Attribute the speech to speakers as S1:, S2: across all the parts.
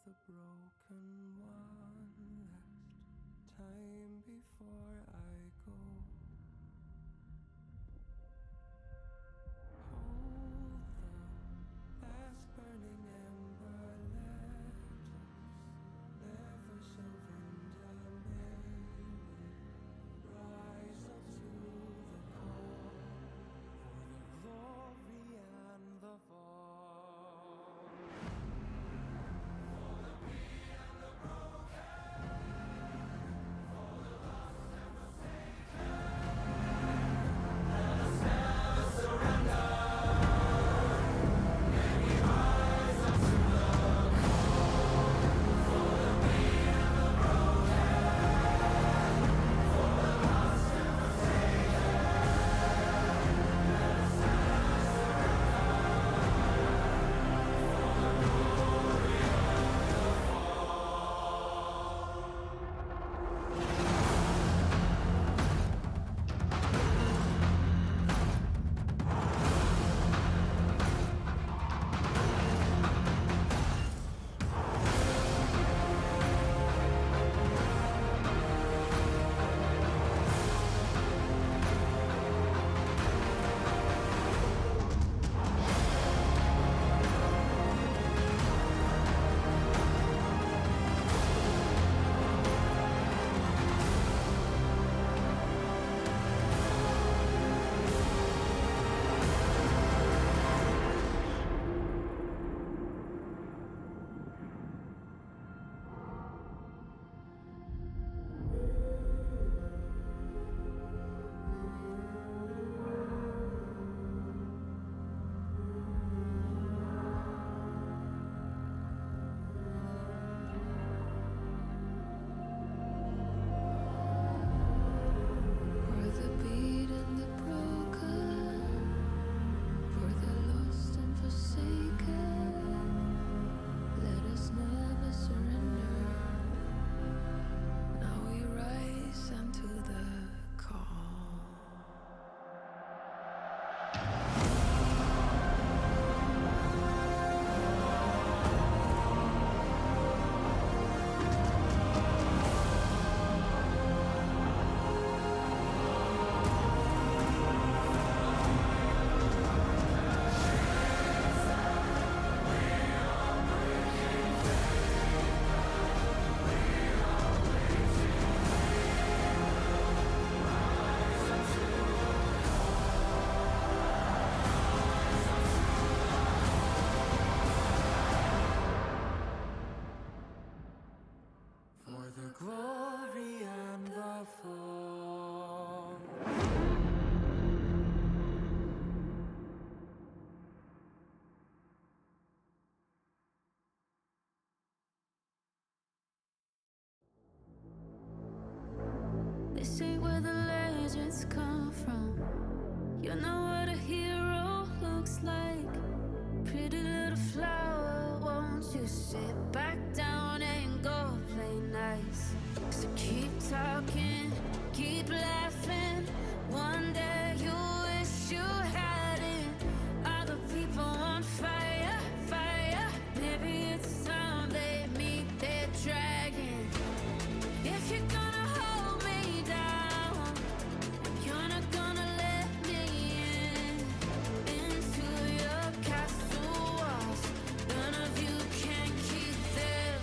S1: the broken one last time before I go. Hold the last burning ember, let us never surrender. May we rise up to the call for the glory and the fall. For the beat and the broken, for the lost and forsaken, let us never surrender. Now we rise unto the call. For the glory and the fall. This ain't where the legends come from. You know what a hero looks like. Pretty little flower, won't you sit back down and go play nice? So keep talking, keep laughing. One day you wish you hadn't. Other people on fire, fire. Maybe it's time they meet their dragon. If you're gonna hold me down, you're not gonna let me into your castle walls. None of you can keep them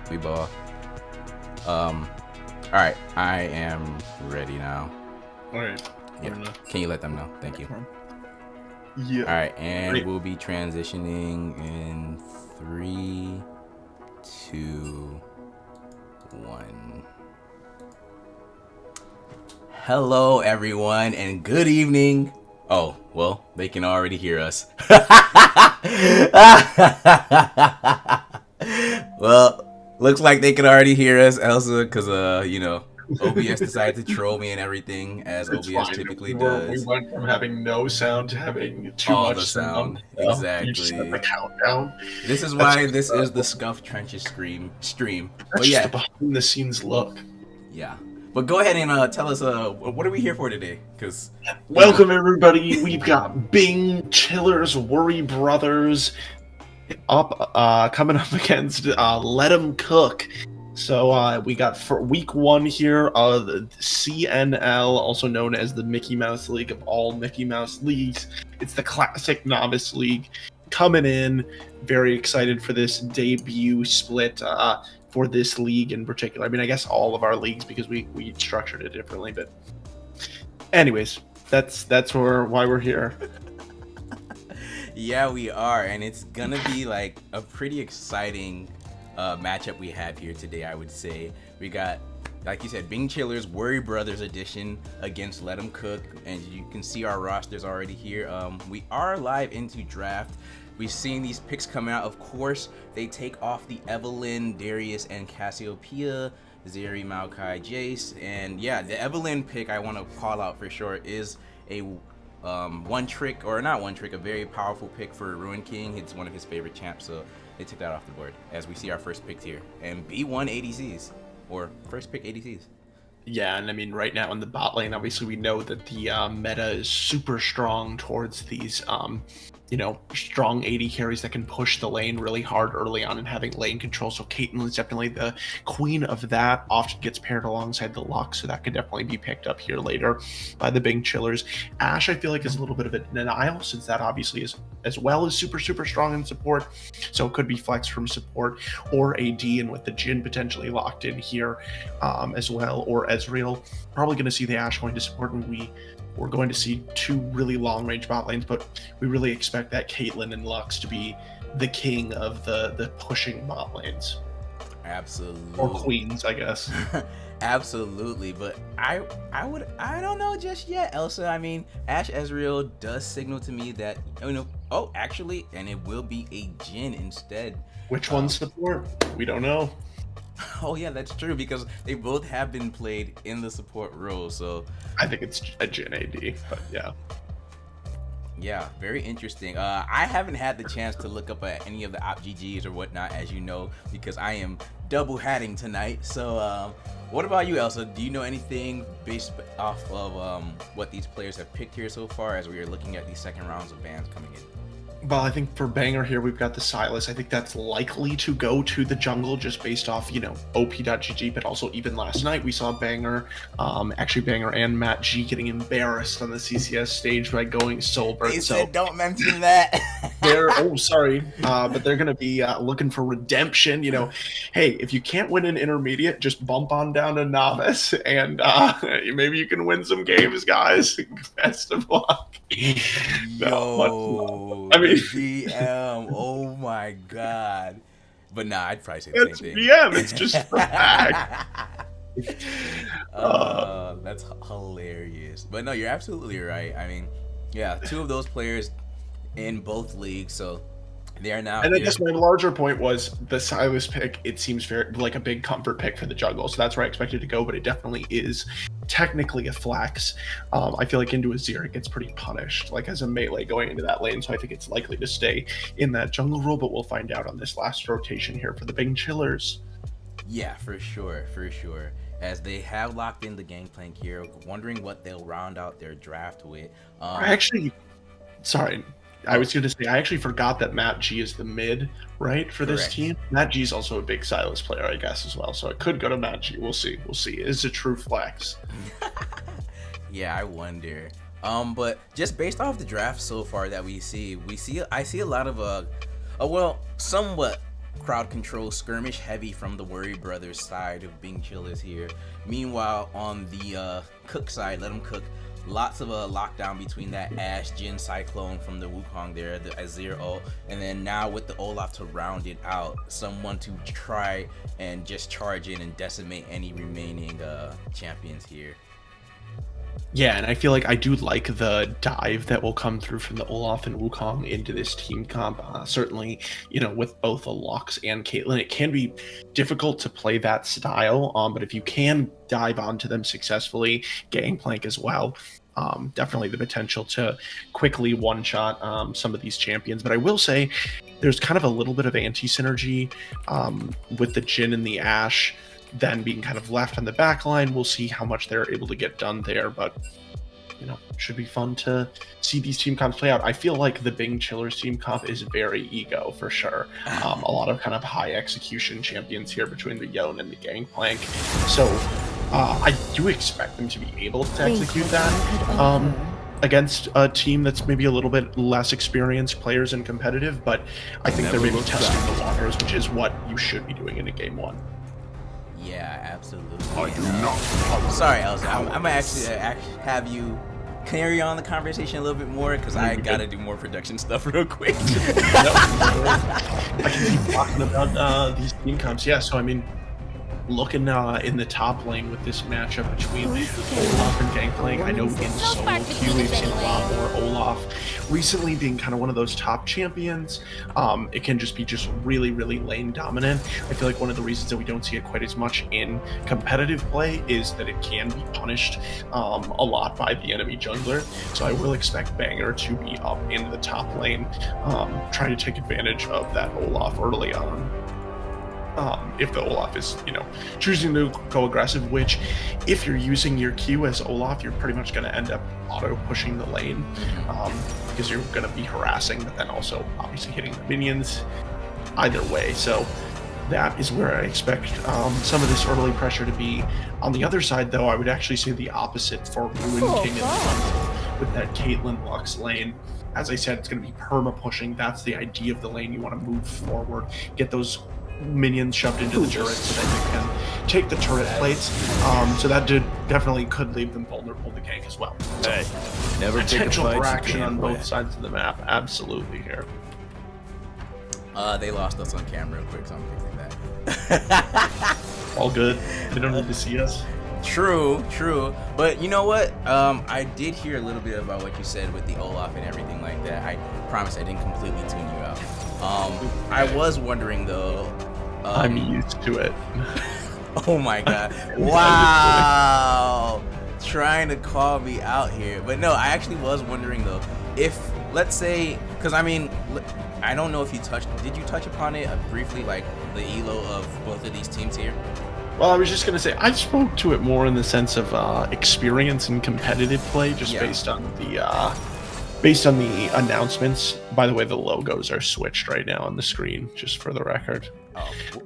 S2: We ball. All right, I am ready now.
S3: All right.
S2: Yeah. Can you let them know? Thank you.
S3: Yeah.
S2: All right, and
S3: Great.
S2: we'll be transitioning in 3, 2, 1. Hello, everyone, and good evening. Oh, well, they can already hear us. Well, looks like they can already hear us, Elsa, because OBS decided to troll me and everything, as
S3: It's
S2: OBS
S3: fine.
S2: typically
S3: We
S2: does.
S3: went from having no sound to having too
S2: All
S3: much
S2: the sound,
S3: So you just set
S2: exactly.
S3: the countdown.
S2: This is
S3: That's
S2: why
S3: just,
S2: this is the Scuff Trenches stream.
S3: that's
S2: But
S3: just
S2: yeah,
S3: a behind the scenes look.
S2: yeah. But go ahead and tell us what are we here for today? Because
S3: Welcome everybody. We've got Bing Chillers, WorryBrothers coming up against Let 'em Cook. So we got for week 1 here, the CNL, also known as the Mickey Mouse League of all Mickey Mouse leagues. It's the classic Novice League coming in. Very excited for this debut split for this league in particular. I mean, I guess all of our leagues, because we structured it differently. But anyways, that's why we're here.
S2: yeah, we are, and it's gonna be like a pretty exciting matchup we have here today. I would say we got, like you said, Bing Chillers WorryBrothers edition against Let 'em Cook, and you can see our rosters already here. We are live into draft. We've seen these picks come out. Of course, they take off the Evelyn, Darius, and Cassiopeia, Zeri, Maokai, Jace, and yeah, the Evelyn pick I want to call out for sure is a a very powerful pick for Ruin King. It's one of his favorite champs, so they took that off the board as we see our first pick here. And B1 ADCs, or first pick ADCs.
S3: Yeah, and I mean, right now in the bot lane, obviously we know that the meta is super strong towards these, strong AD carries that can push the lane really hard early on and having lane control. So Caitlyn is definitely the queen of that. Often gets paired alongside the Lux, so that could definitely be picked up here later by the Bing Chillers. Ashe, I feel like, is a little bit of a denial, since that obviously is as well as super strong in support. So it could be flex from support or AD, and with the Jhin potentially locked in here as well, or Ezreal. Probably going to see the Ashe going to support, and we're going to see 2 really long range bot lanes, but we really expect that Caitlyn and Lux to be the king of the pushing bot lanes.
S2: Absolutely.
S3: Or queens, I guess.
S2: Absolutely, but I don't know just yet, Elsa. I mean, Ashe Ezreal does signal to me that, actually, and it will be a Jhin instead.
S3: Which one's support? We don't know.
S2: Oh yeah, that's true, because they both have been played in the support role, so
S3: I think it's a Jhin AD, but yeah.
S2: Yeah, very interesting. I haven't had the chance to look up at any of the op GGs or whatnot, as you know, because I am double hatting tonight. So what about you, Elsa? Do you know anything based off of what these players have picked here so far, as we are looking at these second rounds of bans coming in?
S3: Well, I think for Banger here, we've got the Silas. I think that's likely to go to the jungle just based off, OP.GG, but also even last night we saw Banger, Banger and Matt G getting embarrassed on the CCS stage by going Solbert.
S2: They said don't mention that.
S3: But they're going to be looking for redemption. Hey, if you can't win an intermediate, just bump on down to Novice, and maybe you can win some games, guys. Best of luck.
S2: Yo, I mean, DM. Oh my god. But nah, I'd probably say the same thing.
S3: DM. It's just a fact.
S2: That's hilarious. But no, you're absolutely right. I mean, yeah, 2 of those players in both leagues, so they are now.
S3: And I guess my larger point was the Silas pick. It seems very like a big comfort pick for the jungle, so that's where I expected to go. But it definitely is technically a flex. I feel like into Azir it gets pretty punished, like as a melee going into that lane. So I think it's likely to stay in that jungle role. But we'll find out on this last rotation here for the Bing Chillers.
S2: Yeah, for sure. As they have locked in the gangplank here, wondering what they'll round out their draft with.
S3: Sorry, I was going to say, I actually forgot that Matt G is the mid, right, for this
S2: Correct.
S3: team. Matt G is also a big Silas player, I guess, as well. So it could go to Matt G. We'll see. We'll see. It's a true flex.
S2: Yeah, I wonder. But just based off the draft so far that I see a lot of somewhat crowd control skirmish heavy from the WorryBrothers side of Bing Chillers here. Meanwhile, on the Cook side, Let 'em Cook, lots of lockdown between that Ash Jin Cyclone from the Wukong there, the Azir and then now with the Olaf to round it out, someone to try and just charge in and decimate any remaining champions here.
S3: Yeah, and I feel like I do like the dive that will come through from the Olaf and Wukong into this team comp. Certainly, with both the Lux and Caitlyn, it can be difficult to play that style. But if you can dive onto them successfully, Gangplank as well, definitely the potential to quickly one-shot some of these champions. But I will say there's kind of a little bit of anti-synergy with the Jhin and the Ashe then being kind of left on the back line. We'll see how much they're able to get done there, but should be fun to see these team comps play out. I feel like the Bing Chillers team comp is very ego for sure. A lot of kind of high execution champions here between the Yone and the Gangplank. So I do expect them to be able to execute that against a team that's maybe a little bit less experienced players and competitive, but I think they're maybe testing the waters, which is what you should be doing in a game one.
S2: Yeah, absolutely. Sorry, Elsa. I'm gonna actually have you carry on the conversation a little bit more because I gotta do more production stuff real quick.
S3: I can keep talking about these team comps. Yeah, so I mean, looking in the top lane with this matchup between Olaf and Gangplank, I know in solo queue we've seen a lot more Olaf recently being kind of one of those top champions. It can just be really, really lane dominant. I feel like one of the reasons that we don't see it quite as much in competitive play is that it can be punished a lot by the enemy jungler. So I will expect Banger to be up in the top lane, trying to take advantage of that Olaf early on. If the Olaf is, choosing to go aggressive, which if you're using your Q as Olaf, you're pretty much going to end up auto pushing the lane because you're going to be harassing, but then also obviously hitting the minions either way. So that is where I expect some of this early pressure to be. On the other side, though, I would actually say the opposite for Ruin King and with that Caitlyn Lux lane. As I said, it's going to be perma pushing. That's the idea of the lane. You want to move forward, get those minions shoved into the turret so that you can take the turret plates. So that definitely could leave them vulnerable to gank as well. So,
S4: hey, never
S3: potential
S4: take a
S3: for
S4: fight
S3: action
S4: you
S3: on
S4: can't
S3: both
S4: win.
S3: sides of the map. Absolutely here.
S2: They lost us on camera real quick, so I'm fixing that.
S3: All good. They don't need to see us.
S2: True. But you know what? I did hear a little bit about what you said with the Olaf and everything like that. I promise I didn't completely tune you out. I was wondering though.
S3: I'm used to it.
S2: Oh my god. Wow. Trying to call me out here. But no, I actually was wondering though, if, let's say, because I mean, I don't know if you did you touch upon it briefly, like the elo of both of these teams here?
S3: Well, I was just going to say, I spoke to it more in the sense of experience and competitive play, just based on the announcements. By the way, the logos are switched right now on the screen, just for the record.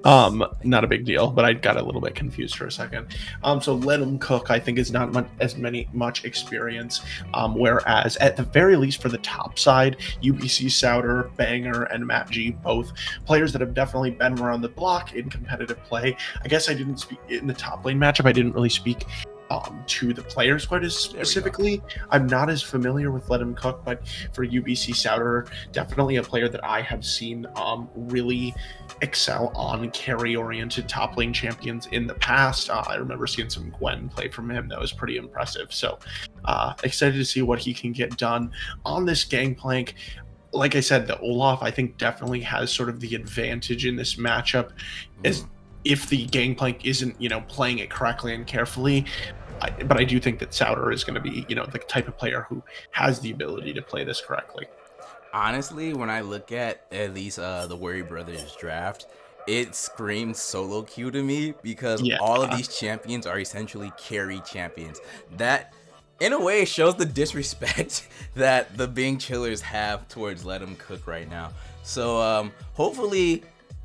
S3: Not a big deal, but I got a little bit confused for a second. So Let 'em Cook, I think, is not much experience, whereas at the very least for the top side, UBC Souter, Banger, and Matt G, both players that have definitely been around the block in competitive play. I guess I didn't speak in the top lane matchup. I didn't really speak to the players quite as specifically. I'm not as familiar with Let 'em Cook, but for UBC Souter, definitely a player that I have seen really excel on carry-oriented top lane champions in the past. I remember seeing some Gwen play from him. That was pretty impressive. So excited to see what he can get done on this Gangplank. Like I said, the Olaf, I think, definitely has sort of the advantage in this matchup, as if the Gangplank isn't, playing it correctly and carefully. But I do think that Souter is going to be, the type of player who has the ability to play this correctly.
S2: Honestly, when I look at least the WorryBrothers draft, it screams solo queue to me because all of these champions are essentially carry champions. That in a way, it shows the disrespect that the Bing Chillers have towards Let 'Em Cook right now. So hopefully,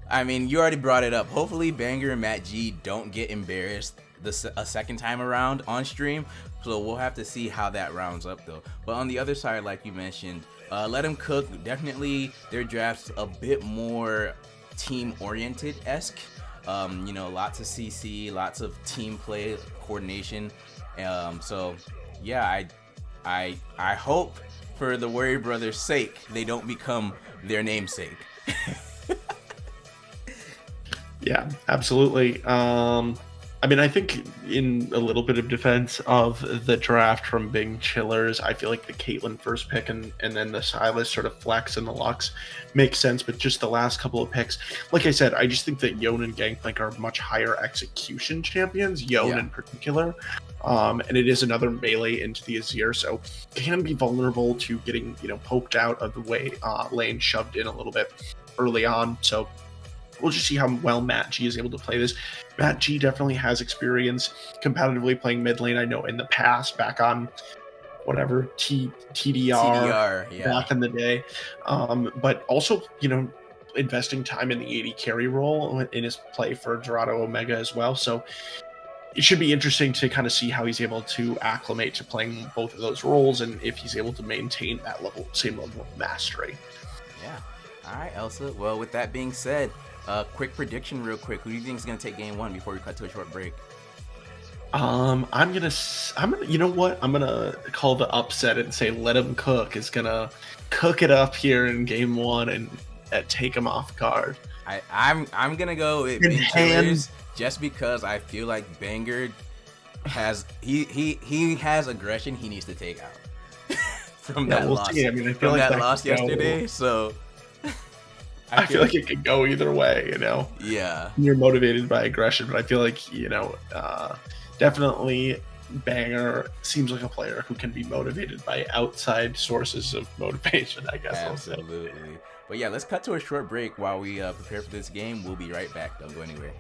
S2: I mean, you already brought it up. Hopefully, Banger and Matt G don't get embarrassed a second time around on stream. So we'll have to see how that rounds up though. But on the other side, like you mentioned, Let 'Em Cook, definitely their drafts a bit more team oriented esque. You know, lots of CC, lots of team play, coordination. So yeah, I hope for the Worry Brothers' sake they don't become their namesake.
S3: Yeah, absolutely. I mean, I think in a little bit of defense of the draft from Bing Chillers, I feel like the Caitlyn first pick and then the Silas sort of flex and the Lux makes sense, but just the last couple of picks, like I said, I just think that Yon and Gangplank are much higher execution champions, Yon in particular. And it is another melee into the Azir, so can be vulnerable to getting, you know, poked out of the way lane, shoved in a little bit early on. So we'll just see how well Matt G is able to play this. Matt G definitely has experience competitively playing mid lane. I know in the past, back on whatever TDR
S2: yeah.
S3: back in the day, but also, you know, investing time in the AD carry role in his play for Dorado Omega as well. So it should be interesting to kind of see how he's able to acclimate to playing both of those roles and if he's able to maintain that same level of mastery.
S2: Yeah. All right, Elsa. Well, with that being said, quick prediction, real quick. Who do you think is gonna take game one before we cut to a short break?
S3: I'm gonna, you know what? I'm gonna call the upset and say Let 'Em Cook is gonna cook it up here in game one and take him off guard.
S2: I'm gonna go with Bing Chillers just because I feel like Banger has he has aggression he needs to take out from that loss.
S3: See. I mean, I feel
S2: from
S3: like
S2: that loss yesterday. So
S3: I feel like it could go either way, you know?
S2: Yeah.
S3: You're motivated by aggression, but I feel like, you know, definitely Banger seems like a player who can be motivated by outside sources of motivation, I guess.
S2: Absolutely. But yeah, let's cut to a short break while we prepare for this game. We'll be right back. Don't go anywhere.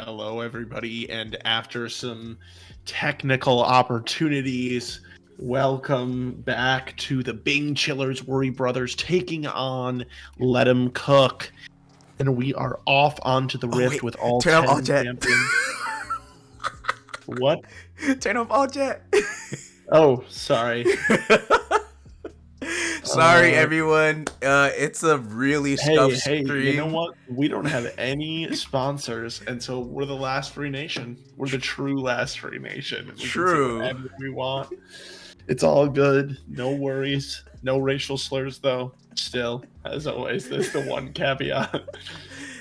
S3: Hello, everybody, and after some technical opportunities, welcome back to the Bing Chillers WorryBrothers taking on Let 'em Cook. And we are off onto the rift
S2: wait,
S3: with all
S2: turn off
S3: 10
S2: all chat.
S3: champions. What?
S2: Turn off all chat.
S3: Oh, sorry.
S2: Sorry, everyone. It's a really scuffed
S3: Hey,
S2: stream.
S3: you know what? We don't have any sponsors, and so we're the last free nation. We're the true last free nation. We can say
S2: True.
S3: whatever we want. It's all good. No worries. No racial slurs, though. Still, as always, there's the one caveat.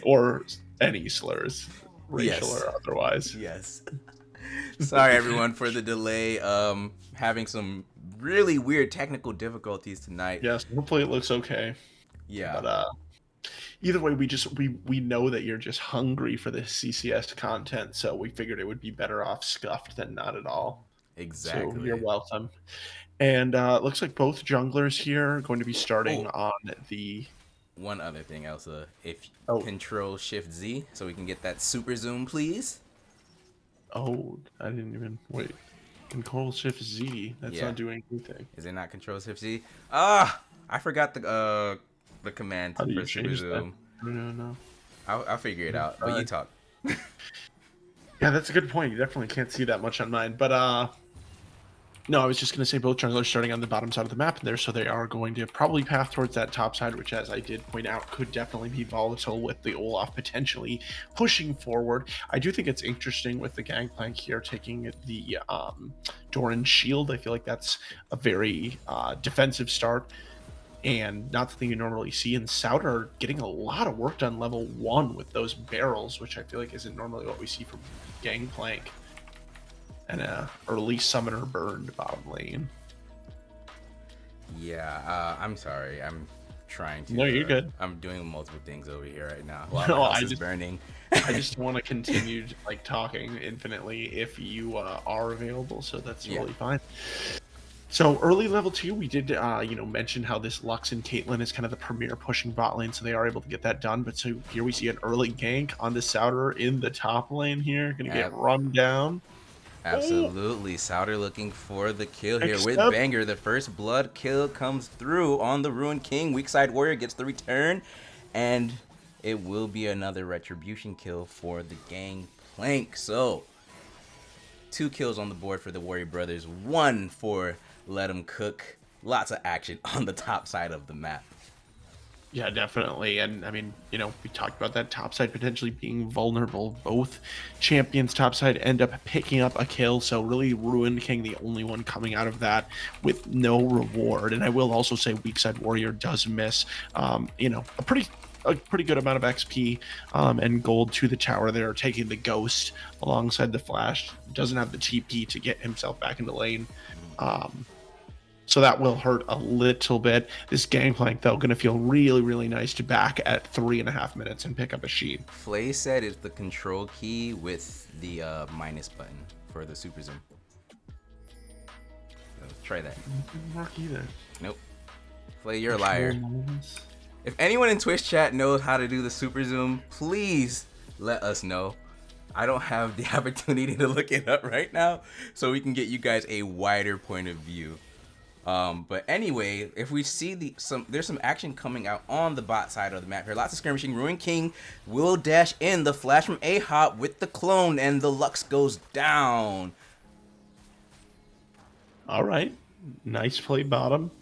S3: Or any slurs, racial
S2: Yes.
S3: or otherwise.
S2: Yes. Sorry, everyone, for the delay. Having some really weird technical difficulties tonight.
S3: Yes, hopefully it looks okay.
S2: Yeah.
S3: But either way, we know that you're just hungry for the CCS content, so we figured it would be better off scuffed than not at all.
S2: Exactly.
S3: So you're welcome. And it looks like both junglers here are going to be starting on the...
S2: One other thing, Elsa. If
S3: Oh.
S2: Control Shift Z, so we can get that super zoom, please.
S3: Oh, I didn't even... Wait. Control Shift Z. That's not doing anything.
S2: Is it not Control Shift Z? Ah! I forgot the command
S3: How do you
S2: for super
S3: change that?
S2: zoom.
S3: No.
S2: I'll figure it out, but you talk.
S3: Yeah, that's a good point. You definitely can't see that much on mine. But no, I was just going to say both junglers starting on the bottom side of the map there, so they are going to probably path towards that top side, which, as I did point out, could definitely be volatile with the Olaf potentially pushing forward. I do think it's interesting with the Gangplank here taking the Doran shield. I feel like that's a very defensive start, and not something you normally see. And Souter getting a lot of work done level 1 with those barrels, which I feel like isn't normally what we see from Gangplank. And early summoner burned bottom lane.
S2: Yeah, I'm sorry. I'm trying to.
S3: No, you're good.
S2: I'm doing multiple things over here right now while
S3: No,
S2: my house
S3: I
S2: is
S3: just-
S2: burning.
S3: I just want to continue like talking infinitely if you are available, so that's really fine. So early level 2, we did mention how this Lux and Caitlyn is kind of the premier pushing bot lane, so they are able to get that done. But so here we see an early gank onto Souter in the top lane here, gonna get run down.
S2: Absolutely. Souter looking for the kill here with
S3: Except-
S2: Banger. The first blood kill comes through on the Ruined King. Weak side warrior gets the return, and it will be another retribution kill for the Gangplank. So 2 kills on the board for the WorryBrothers, 1 for Let 'em Cook. Lots of action on the top side of the map.
S3: Yeah, definitely. And I mean, we talked about that top side potentially being vulnerable. Both champions top side end up picking up a kill. So really Ruined King, the only one coming out of that with no reward. And I will also say weak side warrior does miss, a pretty good amount of XP and gold to the tower there, taking the ghost alongside the flash. Doesn't have the TP to get himself back into lane. So that will hurt a little bit. This Gangplank, though, going to feel really, really nice to back at 3.5 minutes and pick up a sheep.
S2: Flay said it's the control key with the minus button for the super zoom. So try that.
S3: Didn't work either.
S2: Nope. Flay, you're a liar. If anyone in Twitch chat knows how to do the super zoom, please let us know. I don't have the opportunity to look it up right now, so we can get you guys a wider point of view. But anyway, if we see there's some action coming out on the bot side of the map here. Lots of skirmishing. Ruined King will dash in the flash from A-Hop with the clone, and the Lux goes down.
S3: All right. Nice play, bottom.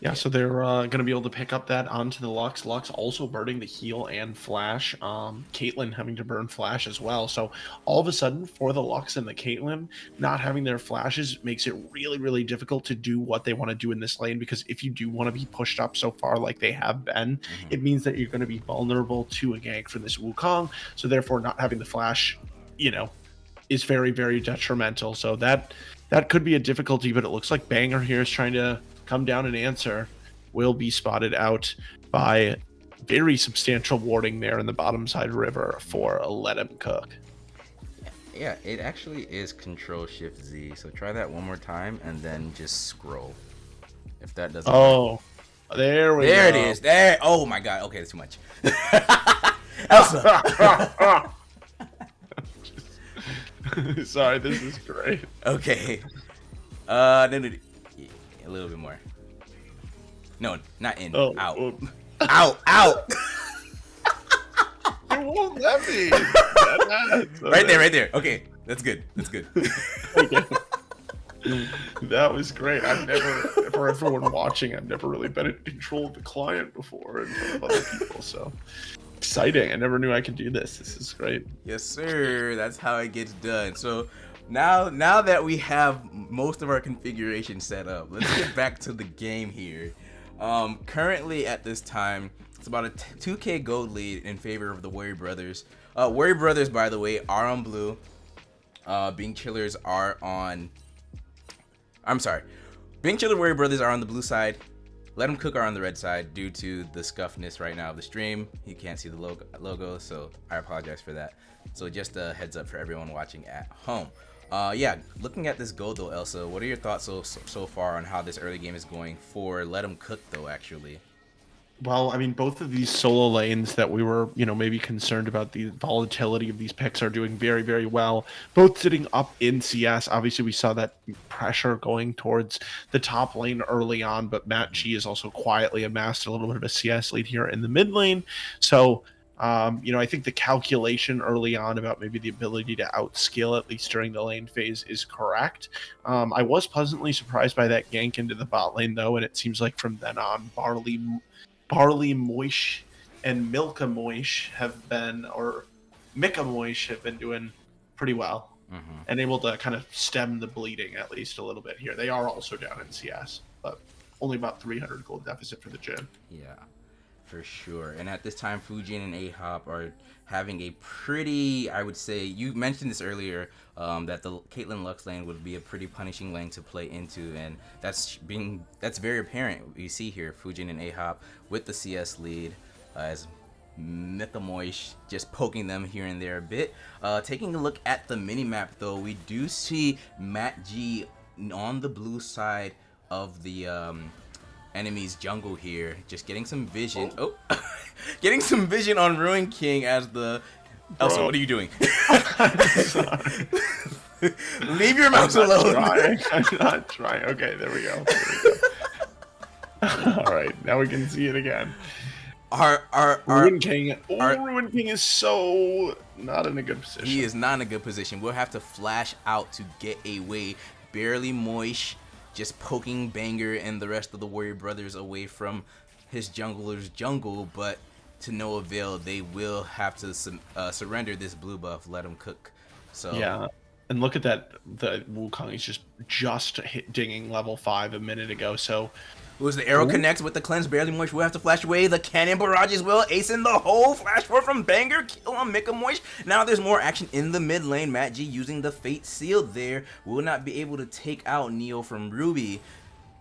S3: Yeah, so they're going to be able to pick up that onto the Lux. Lux also burning the heal and flash. Caitlyn having to burn flash as well. So all of a sudden, for the Lux and the Caitlyn, not having their flashes makes it really, really difficult to do what they want to do in this lane. Because if you do want to be pushed up so far like they have been, it means that you're going to be vulnerable to a gank from this Wukong. So therefore, not having the flash, is very, very detrimental. So that could be a difficulty, but it looks like Banger here is trying to come down and answer. Will be spotted out by very substantial warding there in the bottom side river for a Let 'em Cook.
S2: Yeah, it actually is Control Shift Z. So try that one more time and then just scroll. If that doesn't work.
S3: There we go.
S2: There it is. There. Oh my god. Okay, that's too much. Elsa.
S3: Sorry, this is great.
S2: Okay. No, a little bit more. No, not in.
S3: Oh,
S2: Out.
S3: oh.
S2: Out.
S3: It won't let me.
S2: Right there. Okay, that's good.
S3: Okay. That was great. I've never, for everyone watching, I've never really been in control of the client before in front of other people. So exciting! I never knew I could do this. This is great.
S2: Yes, sir. That's how it gets done. So now that we have most of our configuration set up, let's get back to the game here. Currently at this time, it's about a 2K gold lead in favor of the WorryBrothers. WorryBrothers, by the way, are on blue. Being Chillers are on. I'm sorry. Being Chiller WorryBrothers are on the blue side. Let 'em Cook are on the red side due to the scuffness right now of the stream. You can't see the logo, so I apologize for that. So just a heads up for everyone watching at home. Yeah, looking at this gold though, Elsa, what are your thoughts so far on how this early game is going for Let 'em Cook though, actually?
S3: Well, I mean, both of these solo lanes that we were, maybe concerned about the volatility of these picks are doing very, very well. Both sitting up in CS. Obviously, we saw that pressure going towards the top lane early on, but Matt G has also quietly amassed a little bit of a CS lead here in the mid lane. So, I think the calculation early on about maybe the ability to outskill at least during the lane phase is correct. I was pleasantly surprised by that gank into the bot lane, though, and it seems like from then on, Barley Moish and Milka Moish have been, or Mika Moish have been doing pretty well and able to kind of stem the bleeding at least a little bit here. They are also down in CS, but only about 300 gold deficit for the gym.
S2: Yeah, for sure. And at this time, Fujin and A-Hop are having a pretty, I would say, you mentioned this earlier, that the Caitlyn Lux lane would be a pretty punishing lane to play into, and that's very apparent. We see here Fujin and A-Hop with the CS lead, as Mikamoish just poking them here and there a bit. Taking a look at the mini-map though, we do see Matt G on the blue side of the enemy's jungle here, just getting some vision. Getting some vision on Ruin King as the... Elsa, what are you doing? Leave your mouse alone.
S3: I'm not trying. Okay, there we go. All right, now we can see it again. Ruin King is so not in a good position.
S2: He is not in a good position. We'll have to flash out to get away. Barely Moish just poking Banger and the rest of the WorryBrothers away from his jungler's jungle, but to no avail. They will have to surrender this blue buff. Let 'em cook. So
S3: yeah, and look at that. The Wukong is just hit dinging level 5 a minute ago. So
S2: who's the arrow connects with the cleanse? Barely Moish will have to flash away. The cannon barrages will ace in the hole. Flash forward from Banger. Kill on Mika Moish. Now there's more action in the mid lane. Matt G using the Fate Seal there. Will not be able to take out Neo from Ruby,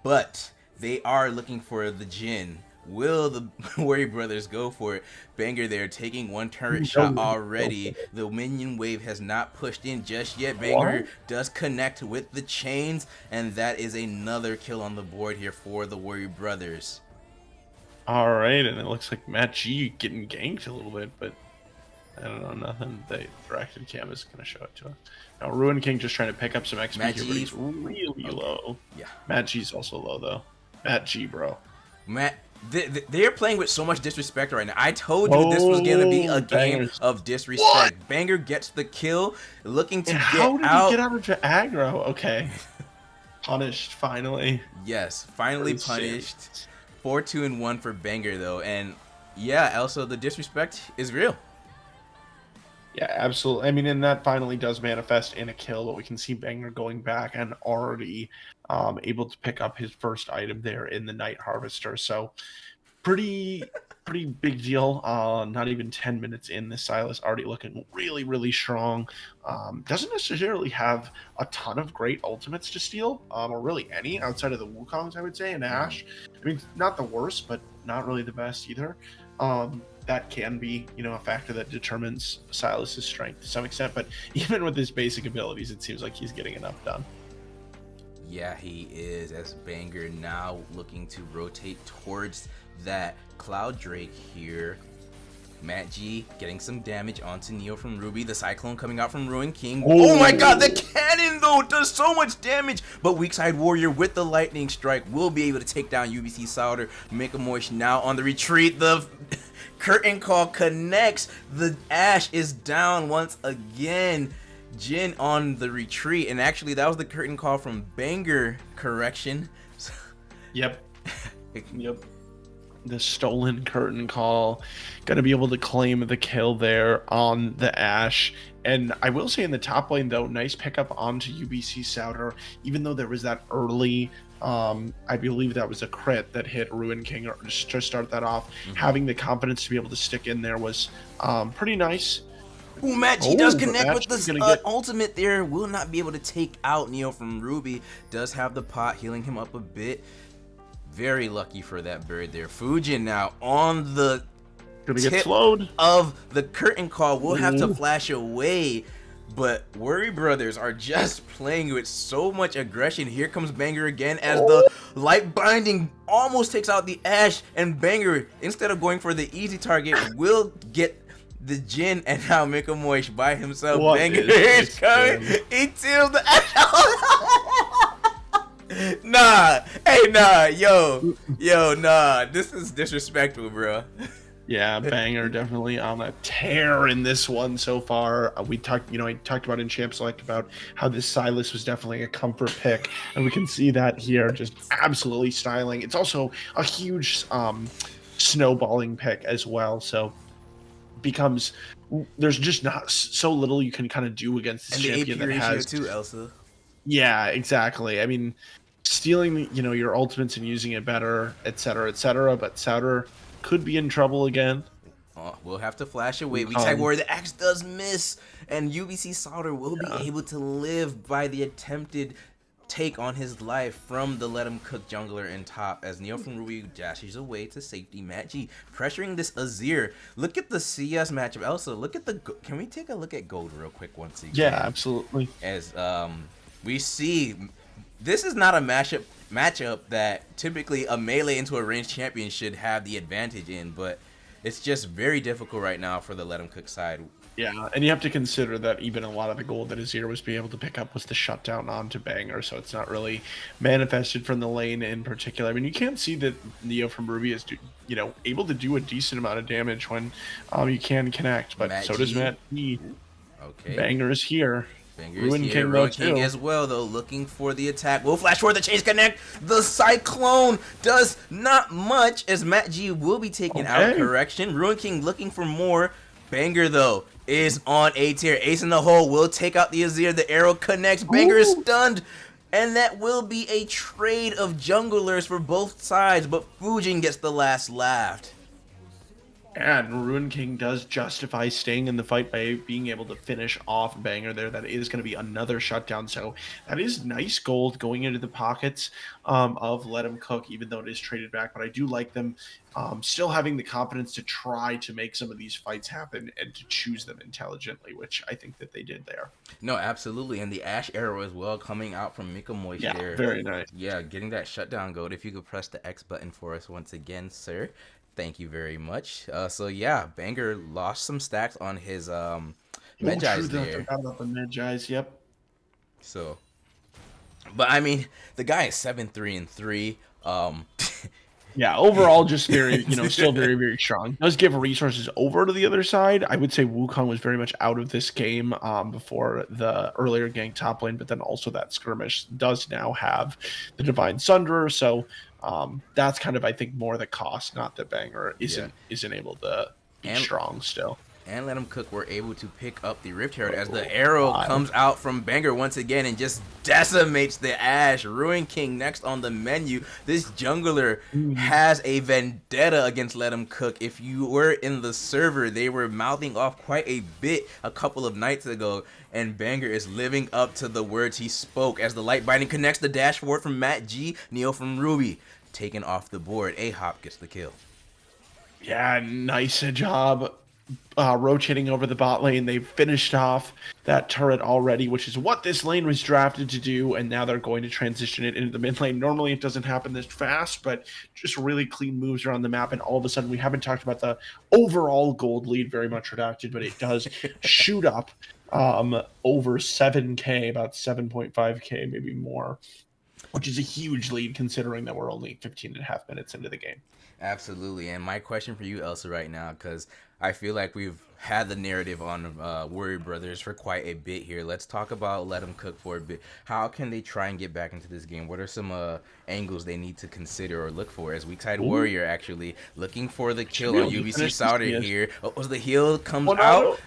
S2: but they are looking for the Jhin. Will the WorryBrothers go for it? Banger there, taking one turret shot already. The minion wave has not pushed in just yet. Banger does connect with the chains, and that is another kill on the board here for the WorryBrothers.
S3: All right, and it looks like Matt G getting ganked a little bit, but I don't know, nothing. The directed cam is going to show it to us. Now, Ruin King just trying to pick up some XP here, but he's really low.
S2: Yeah.
S3: Matt G's also low, though. Matt G, bro.
S2: They're playing with so much disrespect right now. I told you this was going to be a game of disrespect. What? Banger gets the kill, looking to get out.
S3: How did he get out of aggro? Okay. Punished, finally.
S2: Yes, finally punished. 4-2-1 for Banger, though. And yeah, also the disrespect is real.
S3: Yeah, absolutely. I mean, and that finally does manifest in a kill, but we can see Banger going back and already able to pick up his first item there in the Night Harvester. So pretty big deal. Not even 10 minutes in, the Silas already looking really, really strong. Doesn't necessarily have a ton of great ultimates to steal, or really any outside of the Wukongs, I would say, and Ashe. I mean, not the worst, but not really the best either. That can be, a factor that determines Silas's strength to some extent. But even with his basic abilities, it seems like he's getting enough done.
S2: Yeah, he is, as Banger now looking to rotate towards that Cloud Drake here. Matt G getting some damage onto Neo from Ruby. The Cyclone coming out from Ruin King.
S3: Oh.
S2: Oh my god, the cannon though does so much damage. But Weak Side Warrior with the Lightning Strike will be able to take down UBC Souter. Make a Moish now on the retreat. The curtain call connects. The Ashe is down once again. Jin on the retreat. And actually that was the curtain call from Banger, correction.
S3: Yep. Yep. The stolen curtain call, gonna be able to claim the kill there on the Ashe. And I will say in the top lane though, nice pickup onto UBC Souter, even though there was that early I believe that was a crit that hit Ruin King just to start that off. Having the confidence to be able to stick in there was pretty nice.
S2: Ooh, Matt G does
S3: but
S2: connect
S3: Matt
S2: with
S3: G's
S2: the
S3: gonna get-
S2: ultimate there. Will not be able to take out Neo from Ruby. Does have the pot, healing him up a bit. Very lucky for that bird there. Fujin now on the
S3: Gonna get
S2: tip
S3: slowed.
S2: of the curtain call. Will have to flash away. But WorryBrothers are just playing with so much aggression. Here comes Banger again as the light binding almost takes out the Ashe. And Banger, instead of going for the easy target, will get the Jin and now make a Moish by himself.
S3: What
S2: Banger
S3: is
S2: is
S3: this
S2: coming.
S3: game?
S2: He tills the Ashe. Nah, hey, nah, yo, nah. This is disrespectful, bro.
S3: Yeah, Banger definitely on a tear in this one so far. We talked, I talked about in Champ Select about how this Silas was definitely a comfort pick, and we can see that here, just absolutely styling. It's also a huge snowballing pick as well, so becomes there's just not so little you can kind of do against this
S2: And the
S3: champion
S2: AP
S3: that
S2: ratio
S3: has
S2: too, Elsa.
S3: Yeah, exactly. I mean, stealing, your ultimates and using it better, etc., but Souter could be in trouble again.
S2: We'll have to flash away. Weak Side Warrior, the axe does miss, and UBC Souter will be able to live by the attempted take on his life from the Let Him Cook jungler in top as Neo from Ruby dashes away to safety. Matt G pressuring this Azir. Look at the CS matchup. Elsa, look at the... Can we take a look at gold real quick once again?
S3: Yeah, absolutely.
S2: As we see, this is not a matchup that typically a melee into a ranged champion should have the advantage in, but it's just very difficult right now for the Let Him Cook side.
S3: Yeah, and you have to consider that even a lot of the gold that Azir was being able to pick up was the shutdown onto Banger, so it's not really manifested from the lane in particular. I mean, you can see that Neo from Ruby is, able to do a decent amount of damage when you can connect, but so does Matt G.
S2: Okay.
S3: Banger is here.
S2: Ruin King as well, though, looking for the attack. Will flash for the chase connect. The Cyclone does not much as Matt G will be taken out. Correction. Ruin King looking for more. Banger, though, is on A tier. Ace in the hole will take out the Azir. The arrow connects. Banger is stunned. And that will be a trade of junglers for both sides. But Fujin gets the last laugh.
S3: And Ruin King does justify staying in the fight by being able to finish off Banger there. That is going to be another shutdown. So that is nice gold going into the pockets of Let Him Cook, even though it is traded back. But I do like them still having the confidence to try to make some of these fights happen and to choose them intelligently, which I think that they did there.
S2: No, absolutely. And the Ashe arrow as well coming out from Mika Moish there.
S3: Very nice.
S2: Yeah, getting that shutdown gold. If you could press the X button for us once again, sir. Thank you very much. So yeah, Banger lost some stacks on his Medjais there. I
S3: forgot about the Medjais, yep.
S2: So, but I mean, the guy is 7-3-3.
S3: Yeah, overall, just very, still very, very strong. Does give resources over to the other side. I would say Wukong was very much out of this game before the earlier gank top lane, but then also that skirmish does now have the Divine Sunderer. So that's kind of, I think, more the cost, not that Banger isn't able to be strong still.
S2: And Let Him Cook were able to pick up the Rift Herald as the arrow comes out from Banger once again and just decimates the Ashe. Ruin King next on the menu. This jungler has a vendetta against Let Him Cook. If you were in the server, they were mouthing off quite a bit a couple of nights ago, and Banger is living up to the words he spoke as the light binding connects the dash forward from Matt G. Neo from Ruby taken off the board. A-Hop gets the kill.
S3: Yeah, nice job rotating over the bot lane. They've finished off that turret already, which is what this lane was drafted to do, and now they're going to transition it into the mid lane. Normally it doesn't happen this fast, but just really clean moves around the map, and all of a sudden we haven't talked about the overall gold lead, very much redacted, but it does shoot up over 7k, about 7.5k, maybe more, which is a huge lead considering that we're only 15 and a half minutes into the game.
S2: Absolutely. And my question for you, Elsa, right now, because I feel like we've had the narrative on WorryBrothers for quite a bit here. Let's talk about Let 'em Cook for a bit. How can they try and get back into this game? What are some angles they need to consider or look for? As Weakside Warrior actually looking for the kill on UBC Sauter here. As the heal comes out,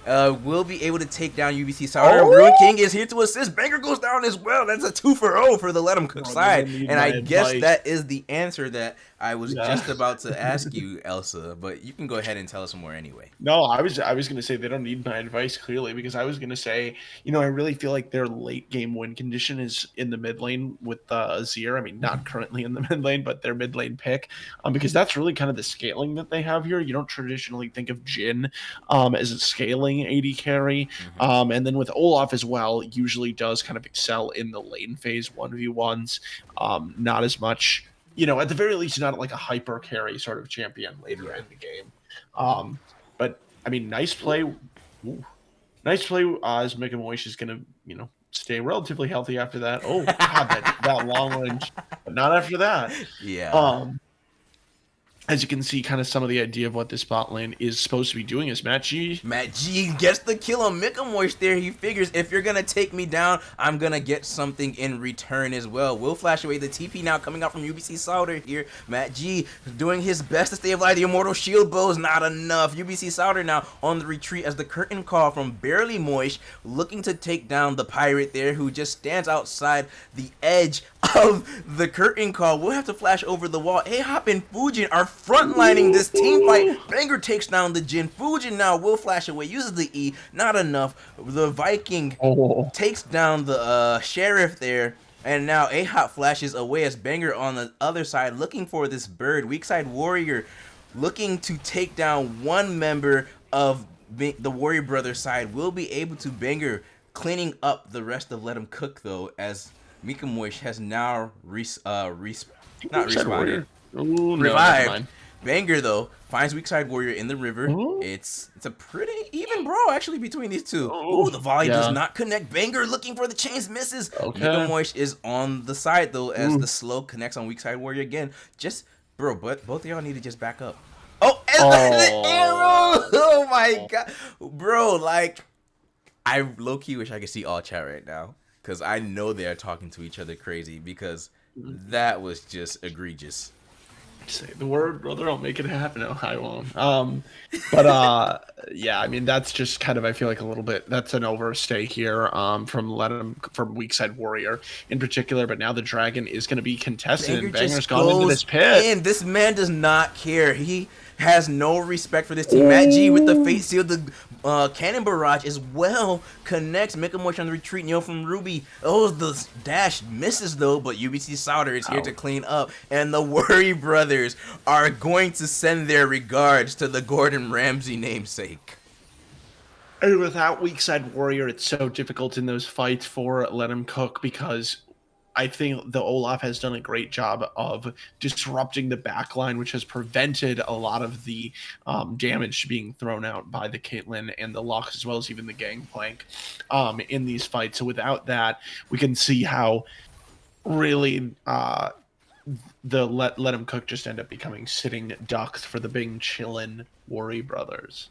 S2: we'll be able to take down UBC Sauter. Ruin King is here to assist. Banger goes down as well. That's a 2-for-0 for the Let 'em Cook side. And I guess that is the answer that I was just about to ask you, Elsa, but you can go ahead and tell us more anyway.
S3: No, I was going to say they don't need my advice, clearly, because I was going to say, I really feel like their late game win condition is in the mid lane with Azir. I mean, not currently in the mid lane, but their mid lane pick, because that's really kind of the scaling that they have here. You don't traditionally think of Jhin as a scaling AD carry, and then with Olaf as well, usually does kind of excel in the lane phase 1v1s, not as much. At the very least, not like a hyper carry sort of champion later in the game. But I mean, nice play. Ooh. Nice play as Mega Moish is going to, stay relatively healthy after that. Oh, God, that long range. But not after that.
S2: Yeah.
S3: As you can see, kind of some of the idea of what this bot lane is supposed to be doing is Matt G
S2: gets the kill on Mega Moish there. He figures if you're going to take me down, I'm going to get something in return as well. Will flash away the TP now coming out from UBC Sauter here. Matt G doing his best to stay alive. The Immortal Shield Bow is not enough. UBC Sauter now on the retreat as the curtain call from Barely Moish looking to take down the pirate there who just stands outside the edge of the curtain call. We'll have to flash over the wall. A-Hop and Fujin are frontlining this team fight. Banger takes down the Jhin. Fujin now will flash away, uses the E, not enough. The Viking takes down the Sheriff there, and now A-Hop flashes away as Banger on the other side looking for this bird. Weakside Warrior looking to take down one member of the WorryBrothers side. Will be able to. Banger cleaning up the rest of Let 'em Cook though, as Mika Moish has now responded. Revived. Banger though finds Weakside Warrior in the river. It's a pretty even brawl actually between these two. The volley does not connect. Banger looking for the chains, misses. Mika Moish is on the side though as the slow connects on Weakside Warrior again. But both of y'all need to just back up. The arrow! Oh my god, bro! Like, I low key wish I could see all chat right now. Because I know they are talking to each other crazy because that was just egregious.
S3: Say the word, brother. I'll make it happen. No, I won't. But yeah, I mean, that's just kind of, I feel like a little bit, that's an overstay here from Weakside Warrior in particular. But now the dragon is going to be contested and Banger's gone into this pit.
S2: And this man does not care. He has no respect for this team. Matt G with the face seal, the cannon barrage as well connects. Mika Moish on the retreat. Neo from Ruby. The dash misses though, but UBC Sauter is here to clean up. And the WorryBrothers are going to send their regards to the Gordon Ramsay namesake.
S3: And without Weakside Warrior, it's so difficult in those fights for Let 'em Cook because I think the Olaf has done a great job of disrupting the backline, which has prevented a lot of the damage being thrown out by the Caitlyn and the Lux, as well as even the Gangplank in these fights. So without that, we can see how really the Let 'em Cook just end up becoming sitting ducks for the big chillin' WorryBrothers.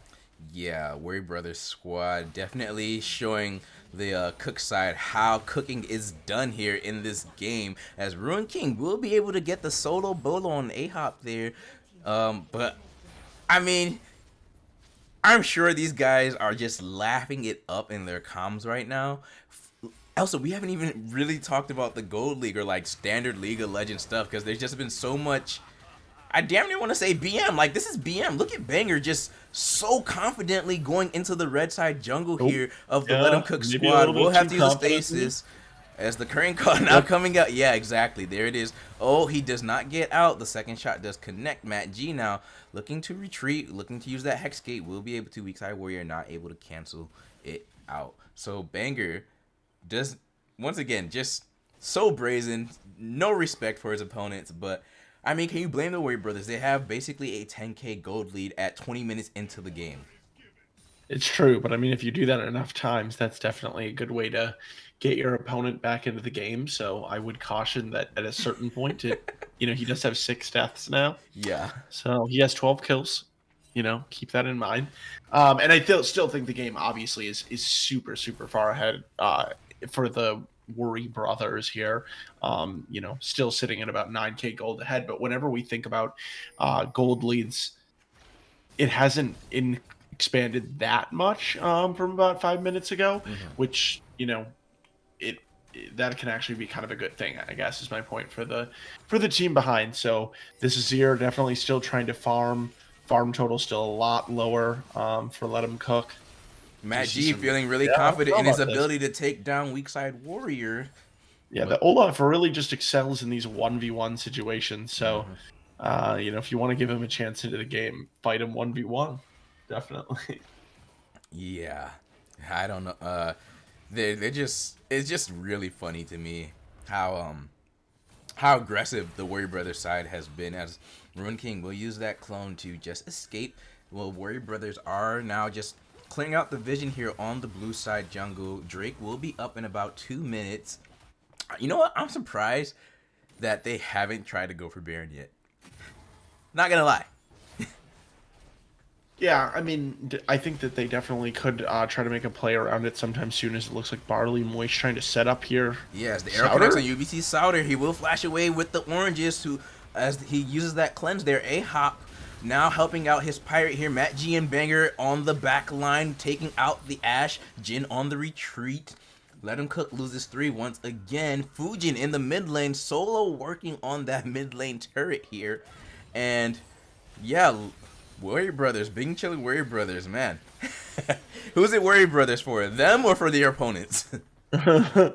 S2: Yeah, WorryBrothers squad definitely showing the Cook side how cooking is done here in this game, as Ruin King will be able to get the solo bolo on A-Hop there. But I mean, I'm sure these guys are just laughing it up in their comms right now. Also, we haven't even really talked about the Gold League or like standard League of Legends stuff because there's just been so much. I damn near want to say BM. Like, this is BM. Look at Banger just so confidently going into the red side jungle here of the Let 'em Cook squad. We'll have to use a stasis As the current call now coming out. Yeah, exactly. There it is. Oh, he does not get out. The second shot does connect. Matt G now looking to retreat, looking to use that Hex Gate. Will be able to. Weak Side Warrior not able to cancel it out. So Banger does, once again, just so brazen. No respect for his opponents. But, I mean, can you blame the WorryBrothers? They have basically a 10k gold lead at 20 minutes into the game.
S3: It's true, but I mean, if you do that enough times, that's definitely a good way to get your opponent back into the game. So I would caution that at a certain point, he does have 6 deaths now.
S2: Yeah.
S3: So he has 12 kills. Keep that in mind. And I still think the game obviously is super, super far ahead for the WorryBrothers here. Still sitting at about 9k gold ahead. But whenever we think about gold leads, it hasn't expanded that much from about 5 minutes ago, which that can actually be kind of a good thing, I guess, is my point for the team behind. So this is here definitely still trying to farm total still a lot lower for Let Him Cook.
S2: Matt G feeling really confident in his ability to take down Weak Side Warrior.
S3: Yeah, the Olaf really just excels in these 1v1 situations. So if you want to give him a chance into the game, fight him 1v1. Definitely.
S2: Yeah, I don't know. It's just really funny to me how aggressive the WorryBrothers side has been, as Ruin King will use that clone to just escape. Well, WorryBrothers are now just clearing out the vision here on the blue side jungle. Drake will be up in about 2 minutes. You know what? I'm surprised that they haven't tried to go for Baron yet. Not gonna lie.
S3: Yeah, I mean, I think that they definitely could try to make a play around it sometime soon, as it looks like Barley Moist trying to set up here.
S2: Yes, the arrow connects on UBC Souter. He will flash away with the oranges as he uses that cleanse there. A hop now helping out his pirate here. Matt G and Banger on the back line, taking out the Ash. Jin on the retreat. Let Him Cook loses 3 once again. Fujin in the mid lane, solo working on that mid lane turret here. And yeah, WorryBrothers, Big Chili WorryBrothers, man. Who's it WorryBrothers for? Them or for their opponents?
S3: I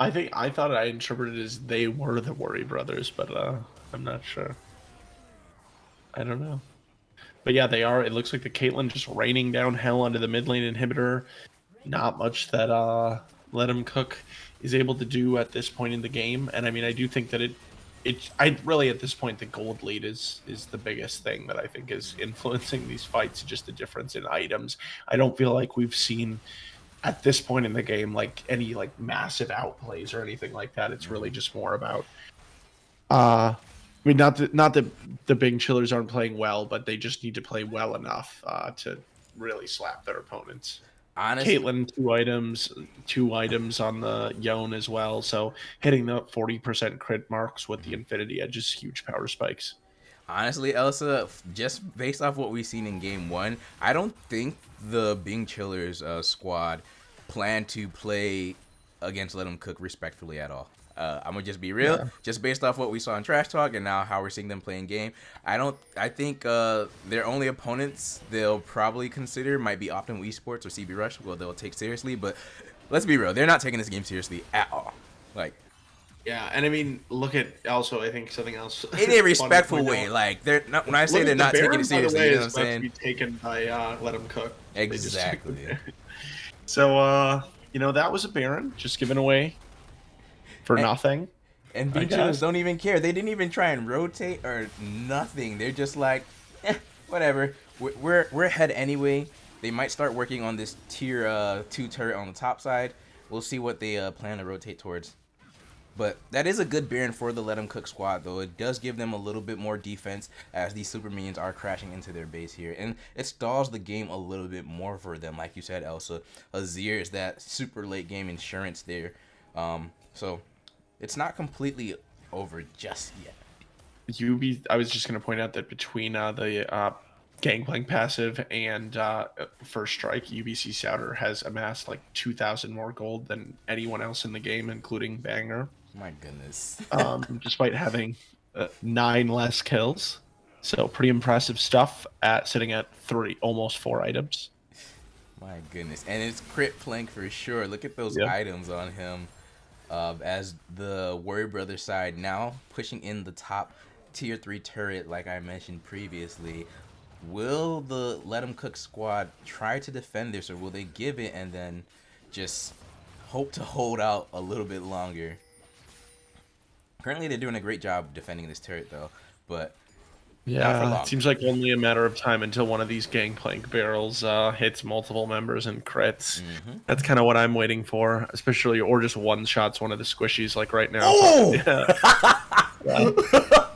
S3: thought I interpreted it as they were the WorryBrothers, but I'm not sure. I don't know. But yeah, they are. It looks like the Caitlyn just raining down hell onto the mid lane inhibitor. Not much that Let Him Cook is able to do at this point in the game. And I mean, I do think that I really, at this point, the gold lead is the biggest thing that I think is influencing these fights. Just the difference in items. I don't feel like we've seen at this point in the game like any like massive outplays or anything like that. It's really just more about I mean, not that the Big Chillers aren't playing well, but they just need to play well enough to really slap their opponents. Honestly, Caitlyn 2 items on the Yone as well. So hitting the 40% crit marks with the Infinity Edge is huge power spikes.
S2: Honestly, Elsa, just based off what we've seen in game 1, I don't think the Bing Chillers squad plan to play against Let Him Cook respectfully at all. I'm gonna just be real. Yeah. Just based off what we saw in Trash Talk and now how we're seeing them playing game, I think their only opponents they'll probably consider might be Optimal Esports or CB Rush. Well, they'll take seriously, but let's be real, they're not taking this game seriously at all. Like,
S3: yeah, and I mean, look at also I think something else
S2: in a respectful way. Like they're not, when I say they're not taking it seriously, you know what I'm saying?
S3: To be taken by Let Him Cook.
S2: Exactly.
S3: So that was a Baron just given away. For nothing.
S2: And BGs don't even care. They didn't even try and rotate or nothing. They're just like, whatever. We're ahead anyway. They might start working on this tier 2 turret on the top side. We'll see what they plan to rotate towards. But that is a good Baron for the Let Him Cook squad, though. It does give them a little bit more defense as these super minions are crashing into their base here. And it stalls the game a little bit more for them. Like you said, Elsa, Azir is that super late game insurance there. So it's not completely over just yet.
S3: I was just going to point out that between the Gangplank passive and First Strike, UBC Souter has amassed like 2,000 more gold than anyone else in the game, including Banger.
S2: My goodness.
S3: Despite having 9 less kills. So pretty impressive stuff sitting at almost 4 items.
S2: My goodness. And it's crit plank for sure. Look at those items on him. as the Worry Brothers side now pushing in the top tier 3 turret, like I mentioned previously. Will the Let 'em Cook squad try to defend this, or will they give it and then just hope to hold out a little bit longer? Currently, they're doing a great job defending this turret, though, but not for
S3: Yeah, it
S2: long.
S3: seems like only a matter of time until one of these gangplank barrels hits multiple members and crits.
S2: Mm-hmm.
S3: That's kind of what I'm waiting for, especially, or just one shots one of the squishies like right now.
S2: Oh!
S3: Yeah.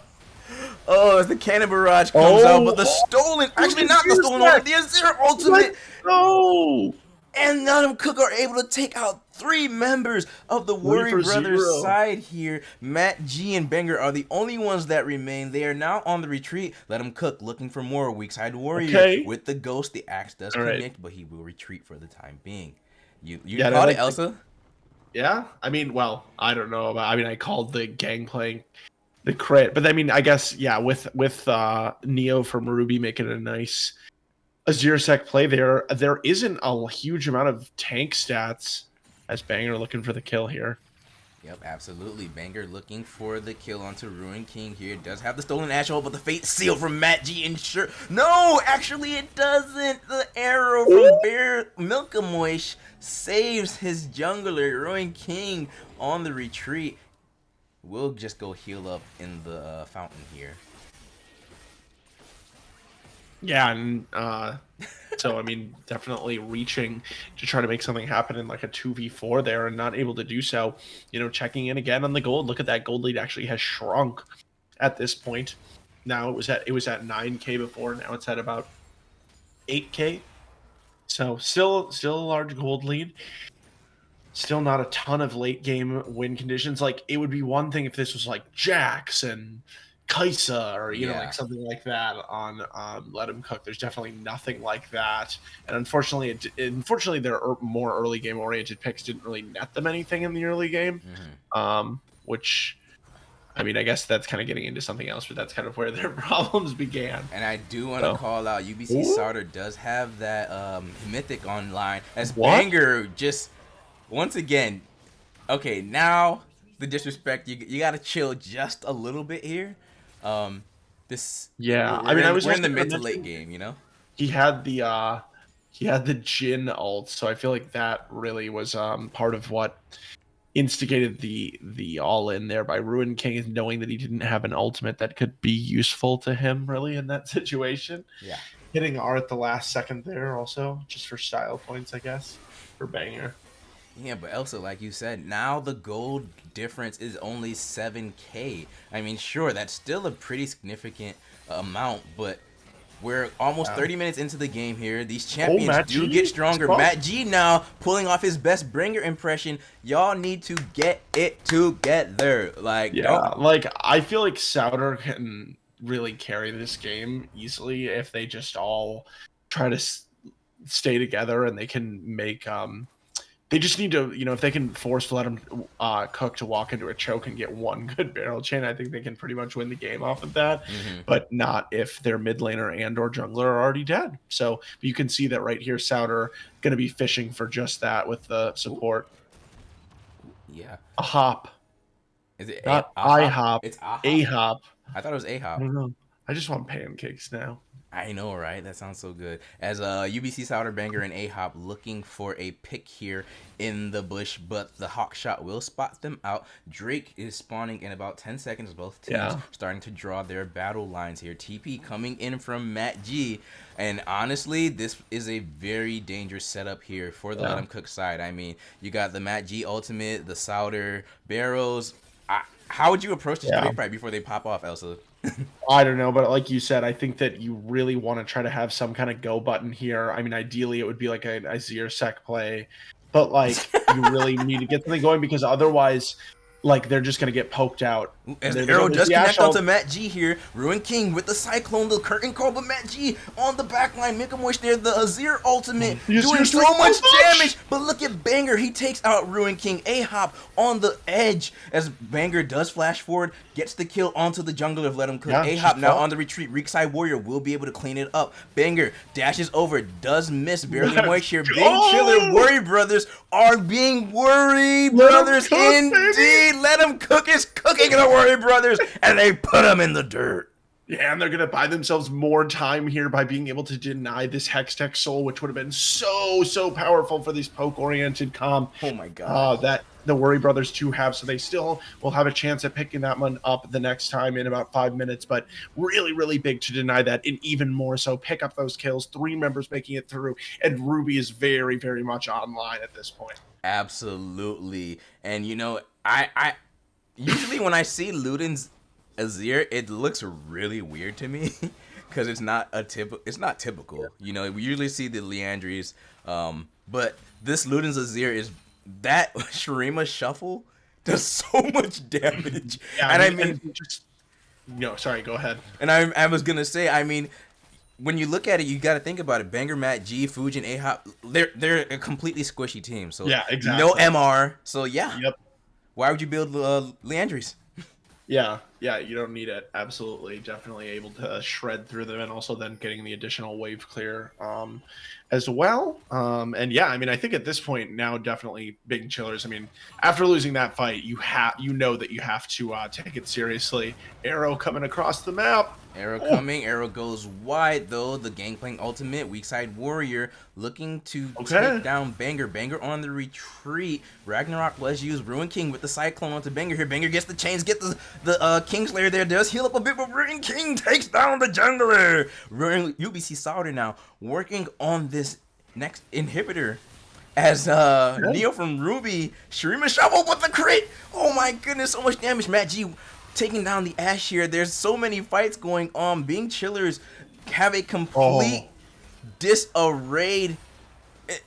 S2: Oh, as the cannon barrage comes out, but the stolen,
S3: Oh,
S2: actually not the stolen one, the Azir ultimate,
S3: No!
S2: and Let 'em Cook are able to take out 3 members of the
S3: Win
S2: Worry
S3: for
S2: Brothers
S3: 0.
S2: side here. Matt G and Banger are the only ones that remain. They are now on the retreat. Let 'em Cook looking for more. Weak side warrior
S3: Okay.
S2: with the ghost. The axe does
S3: All
S2: connect,
S3: right.
S2: but he will retreat for the time being. You
S3: Yeah,
S2: caught it, Elsa?
S3: Yeah, I mean, well, I don't know about. I mean, I called the gangplank the crit, but I mean, I guess yeah, with Neo from Ruby making a nice Azir Sec play there isn't a huge amount of tank stats as Banger looking for the kill here.
S2: Yep, absolutely. Banger looking for the kill onto Ruin King here. Does have the stolen Ashhole, but the fate seal from Matt G ensure. No, actually it doesn't. The arrow from Bear Milkamoish saves his jungler. Ruin King on the retreat. We'll just go heal up in the fountain here.
S3: Yeah, and so I mean, definitely reaching to try to make something happen in like a 2v4 there and not able to do so. You know, checking in again on the gold. Look at that gold lead actually has shrunk at this point. Now it was at 9k before, now it's at about 8k. So still a large gold lead. Still not a ton of late game win conditions. Like it would be one thing if this was like Jax and Kaisa or you know
S2: Yeah.
S3: like something like that on Let 'em Cook. There's definitely nothing like that, and unfortunately their more early game oriented picks didn't really net them anything in the early game. Which I mean I guess that's kind of getting into something else, but that's kind of where their problems began.
S2: And I do want to call out UBC Sauter does have that mythic online as
S3: What?
S2: Banger just once again. Okay, now the disrespect, you gotta chill just a little bit here. This
S3: Yeah,
S2: we're
S3: I mean I
S2: in,
S3: was
S2: we're in the
S3: also
S2: mid to
S3: gonna
S2: late
S3: mention
S2: game, you know.
S3: he had the Jin ult, so I feel like that really was part of what instigated the all in there by Ruin King, is knowing that he didn't have an ultimate that could be useful to him really in that situation.
S2: Yeah.
S3: Hitting R at the last second there also, just for style points, I guess, for Banger.
S2: Yeah, but Elsa, like you said, now the gold difference is only 7k. I mean, sure, that's still a pretty significant amount, but we're almost 30 minutes into the game here. These champions
S3: Matt
S2: do
S3: G?
S2: get stronger.
S3: Strong.
S2: Matt G now pulling off his best bringer impression. Y'all need to get it together. Like,
S3: Yeah,
S2: don't.
S3: like I feel like Souter can really carry this game easily if they just all try to stay together and they can make they just need to, you know, if they can force Let 'em Cook to walk into a choke and get one good barrel chain, I think they can pretty much win the game off of that. But not if their mid laner and or jungler are already dead. So you can see that right here, Souter going to be fishing for just that with the support.
S2: Yeah.
S3: A hop,
S2: Is it
S3: not
S2: a
S3: I
S2: hop?
S3: hop,
S2: It's a hop.
S3: a hop.
S2: I thought it was a
S3: I
S2: hop.
S3: don't know. I just want pancakes now.
S2: I know, right? That sounds so good. As UBC Souter Banger and A-Hop looking for a pick here in the bush, but the Hawk Shot will spot them out. Drake is spawning in about 10 seconds. Both teams starting to draw their battle lines here. TP coming in from Matt G. And honestly, this is a very dangerous setup here for the Let 'em Cook side. I mean, you got the Matt G ultimate, the Souter barrels. How would you approach this Drake fight before they pop off, Elsa?
S3: I don't know, but like you said, I think that you really want to try to have some kind of go button here. I mean, ideally it would be like a Azir Sec play, but like you really need to get something going because otherwise like they're just gonna get poked out.
S2: As
S3: There
S2: the
S3: they go.
S2: arrow
S3: There's
S2: does
S3: the
S2: connect
S3: Ash ult.
S2: onto Matt G here. Ruin King with the Cyclone, the curtain call, but Matt G on the back line. Make him wish there. The Azir ultimate doing so much damage. But look at Banger. He takes out Ruin King. A-Hop on the edge as Banger does flash forward, gets the kill onto the jungler of Let Him Cook.
S3: Yeah,
S2: A-Hop
S3: she's
S2: now
S3: up.
S2: on the retreat. Reekside Warrior will be able to clean it up. Banger dashes over, does miss, barely
S3: Let's
S2: moist here. Big
S3: go!
S2: Chiller Worry Brothers are being Worry
S3: Let 'em
S2: Brothers
S3: cook,
S2: indeed.
S3: baby!
S2: Let Him Cook is cooking the Worry Brothers, and they put him in the dirt.
S3: Yeah, and they're gonna buy themselves more time here by being able to deny this Hextech Soul, which would have been so powerful for these poke-oriented comp.
S2: Oh my god.
S3: That the Worry Brothers 2 have, so they still will have a chance at picking that one up the next time in about 5 minutes. But really big to deny that, and even more so pick up those kills. 3 members making it through, and Ruby is very much online at this point.
S2: Absolutely. And you know, I usually when I see Luden's Azir, it looks really weird to me because it's not typical. You know, we usually see the Leandries, but this Luden's Azir is that Shurima shuffle does so much damage.
S3: Yeah,
S2: and I
S3: mean, just no, sorry, go ahead.
S2: And I was gonna say, I mean, when you look at it, you got to think about it. Banger, Matt G, Fujin, A-Hop, they're a completely squishy team. So
S3: yeah, exactly.
S2: No MR. So yeah.
S3: Yep.
S2: Why would you build Leandries?
S3: Yeah, you don't need it. Absolutely, definitely able to shred through them, and also then getting the additional wave clear as well. And yeah, I mean, I think at this point now, definitely Big Chillers. I mean, after losing that fight, you know that you have to take it seriously. Arrow coming across the map.
S2: Arrow coming, arrow goes wide though. The Gangplank ultimate, weak side warrior looking to take down Banger. Banger on the retreat. Ragnarok was used. Ruin King with the Cyclone onto Banger here. Banger gets the chains, get the Kingslayer there. Does heal up a bit, but Ruin King takes down the jungler. UBC Solder now working on this next inhibitor. As Neo from Ruby, Shurima Shovel with the crit. Oh my goodness, so much damage. Matt G taking down the Ashe here. There's so many fights going on. Being Chillers have a complete disarrayed.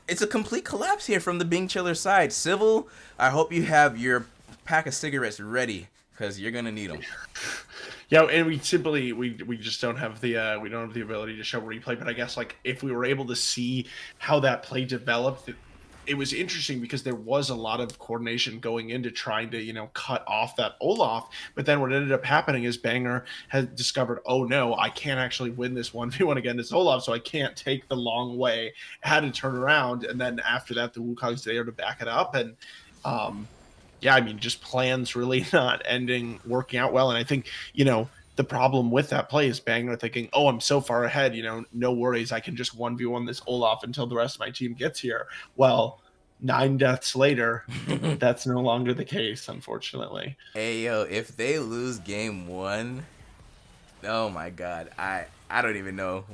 S2: It's a complete collapse here from the Bing Chiller side. Civil, I hope you have your pack of cigarettes ready because you're gonna need them.
S3: Yeah, and we just don't have the ability to show replay. But I guess like if we were able to see how that play developed, it was interesting because there was a lot of coordination going into trying to, cut off that Olaf. But then what ended up happening is Banger had discovered, oh no, I can't actually win this 1v1 against Olaf, so I can't take the long way. Had to turn around, and then after that, the Wukong's there to back it up. And yeah, I mean, just plans really not working out well. And I think, the problem with that play is Banger thinking, oh, I'm so far ahead, no worries. I can just 1v1 this Olaf until the rest of my team gets here. Well, 9 deaths later, that's no longer the case, unfortunately.
S2: Hey, yo, if they lose game 1, oh my god, I don't even know.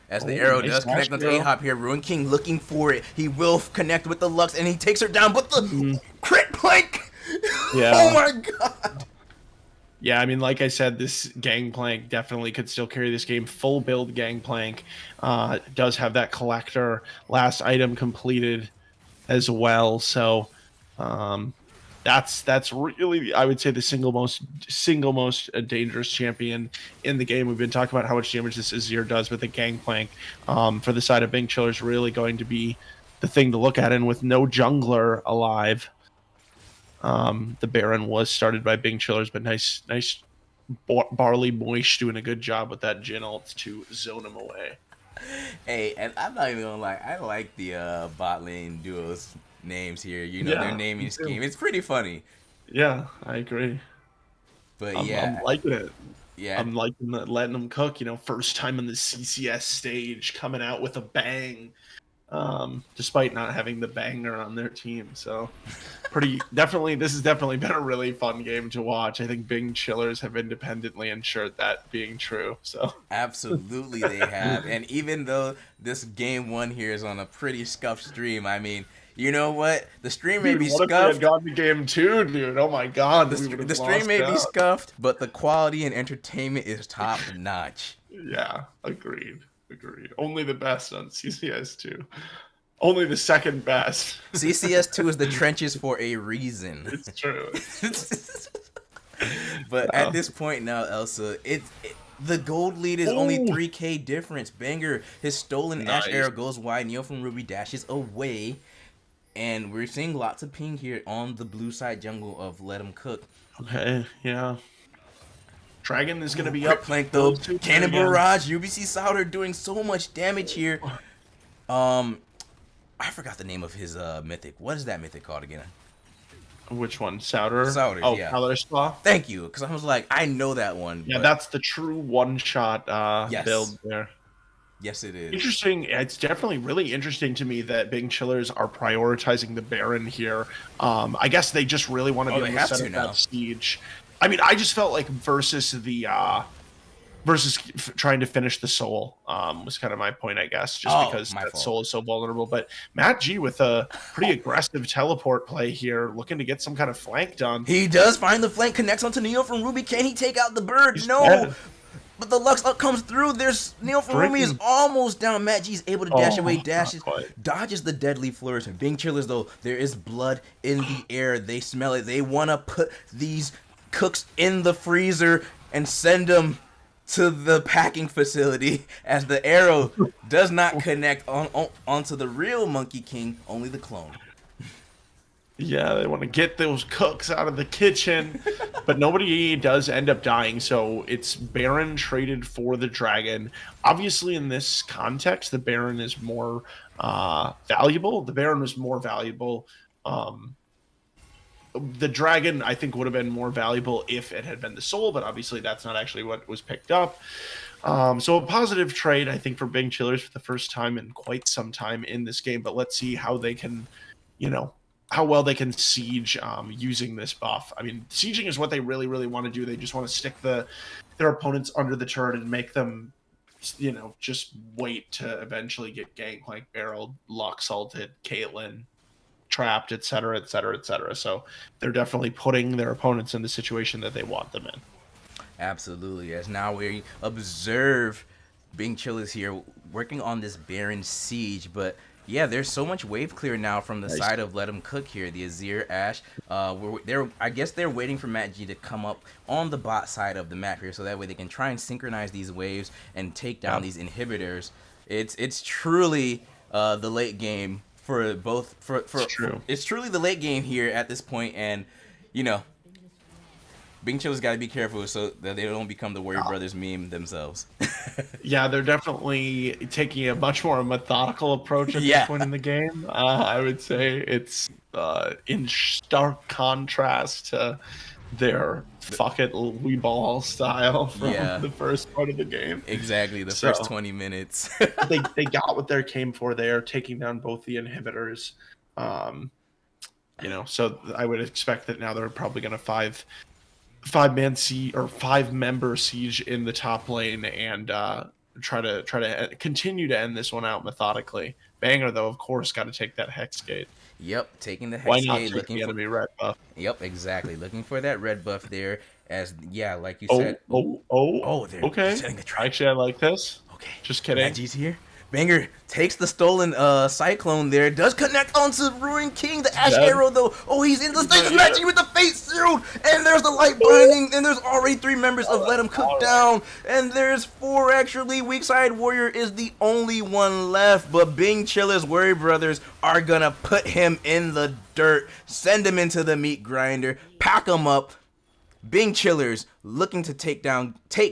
S2: As the arrow does connect onto A-Hop here, Ruin King looking for it. He will connect with the Lux, and he takes her down, but the crit plank!
S3: Yeah.
S2: Oh my god!
S3: Yeah, I mean, like I said, this Gangplank definitely could still carry this game. Full build Gangplank does have that collector last item completed as well. So that's really, I would say, the single most dangerous champion in the game. We've been talking about how much damage this Azir does, but the Gangplank for the side of Bing Chiller is really going to be the thing to look at. And with no jungler alive, the Baron was started by Bing Chillers, but nice Barley Moish doing a good job with that Jhin ult to zone him away.
S2: Hey, and I'm not even gonna lie, I like the bot lane duos names here. Their naming scheme. It's pretty funny.
S3: Yeah, I agree.
S2: But
S3: I'm liking it.
S2: Yeah,
S3: I'm liking letting them cook. First time on the CCS stage, coming out with a bang. Despite not having the Banger on their team. So this has definitely been a really fun game to watch. I think Bing Chillers have independently ensured that being true. So
S2: absolutely they have. And even though this game 1 here is on a pretty scuffed stream, I mean, you know what? The stream may be scuffed.
S3: What if we had gotten to game 2, dude? Oh my god.
S2: The stream may be scuffed, but the quality and entertainment is top notch.
S3: Yeah, agreed. Only the best on CCS 2. Only the second best.
S2: CCS 2 is the trenches for a reason.
S3: It's true.
S2: But at
S3: Yeah.
S2: this point now, Elsa, the gold lead is only
S3: Ooh.
S2: 3k difference. Banger, his stolen Ash
S3: Nice.
S2: arrow goes wide. Neo from Ruby dashes away. And we're seeing lots of ping here on the blue side jungle of Let 'Em Cook.
S3: Okay, yeah. Dragon is going to be
S2: Quick
S3: up.
S2: plank though.
S3: Those two
S2: Cannon
S3: again.
S2: barrage. UBC Souter doing so much damage here. I forgot the name of his mythic. What is that mythic called again?
S3: Which one? Souter?
S2: Souter,
S3: Oh,
S2: yeah.
S3: Color Spa?
S2: Thank you, because I was like, I know that one.
S3: Yeah,
S2: but
S3: that's the true one-shot
S2: Yes.
S3: build there.
S2: yes, it is.
S3: Interesting. It's definitely really interesting to me that Bing Chillers are prioritizing the Baron here. I guess they just really want to
S2: Oh,
S3: be
S2: they
S3: able to
S2: have
S3: set
S2: to
S3: up
S2: now.
S3: that siege. I mean, I just felt like versus trying to finish the soul was kind of my point, I guess, just
S2: Oh,
S3: because
S2: my
S3: that
S2: fault.
S3: soul is so vulnerable. But Matt G with a pretty aggressive teleport play here, looking to get some kind of flank done.
S2: He does find the flank, connects onto Neo from Ruby. Can he take out the bird?
S3: He's
S2: No.
S3: dead.
S2: But the Lux up comes through. There's Neo from Ruby is
S3: Freaking-
S2: almost down. Matt G is able to dash
S3: Oh,
S2: away,
S3: not
S2: dashes,
S3: quite.
S2: dodges the deadly flourish. And Bing Chillers, though, there is blood in the air. They smell it. They want to put these cooks in the freezer and send them to the packing facility, as the arrow does not connect onto the real Monkey King, only the clone.
S3: Yeah, they want to get those cooks out of the kitchen, but nobody does end up dying. So it's Baron traded for the Dragon. Obviously, in this context, the Baron is more valuable. The Baron was more valuable. The Dragon, I think, would have been more valuable if it had been the Soul, but obviously that's not actually what was picked up. So a positive trade, I think, for Bing Chillers for the first time in quite some time in this game. But let's see how they can, how well they can siege using this buff. I mean, sieging is what they really, really want to do. They just want to stick their opponents under the turret and make them, just wait to eventually get gangplank barreled, Lux ulted, Caitlyn trapped, etc., etc., etc. So they're definitely putting their opponents in the situation that they want them in.
S2: Absolutely. As now we observe Bing Chillers here working on this Baron siege, but yeah, there's so much wave clear now from the side of Let 'Em Cook here. The Azir Ash, I guess they're waiting for Matt G to come up on the bot side of the map here, so that way they can try and synchronize these waves and take down these inhibitors. It's truly the late game for both. It's truly the late game here at this point, and Bing Chillers got to be careful so that they don't become the WorryBrothers meme themselves.
S3: Yeah, they're definitely taking a much more methodical approach at this point in the game. I would say it's in stark contrast to their fuck it we ball style from the first part of the game.
S2: Exactly, the first 20 minutes.
S3: they got what they came for there, taking down both the inhibitors. So I would expect that now they're probably going to five-member siege in the top lane and try to continue to end this one out methodically. Banger though, of course, got to take that Hex Gate.
S2: Yep, taking the Hex
S3: Why not
S2: Gate,
S3: take
S2: looking
S3: the enemy red buff?
S2: Yep, exactly, looking for that red buff there. As like you said.
S3: They're okay.
S2: Setting a trap.
S3: Actually, I like this.
S2: Okay,
S3: just kidding.
S2: Maggie's here. Banger takes the stolen Cyclone there. Does connect onto Ruin King. The Ash Arrow though. Oh, he's in the station. Maggie with the Fate Shield. And there's the Light Binding. And there's already 3 members of Let 'Em Cook down. And there's 4 actually. Weak Side Warrior is the only one left. But Bing Chillers WorryBrothers are gonna put him in the dirt. Send him into the meat grinder. Pack him up. Bing Chillers looking to take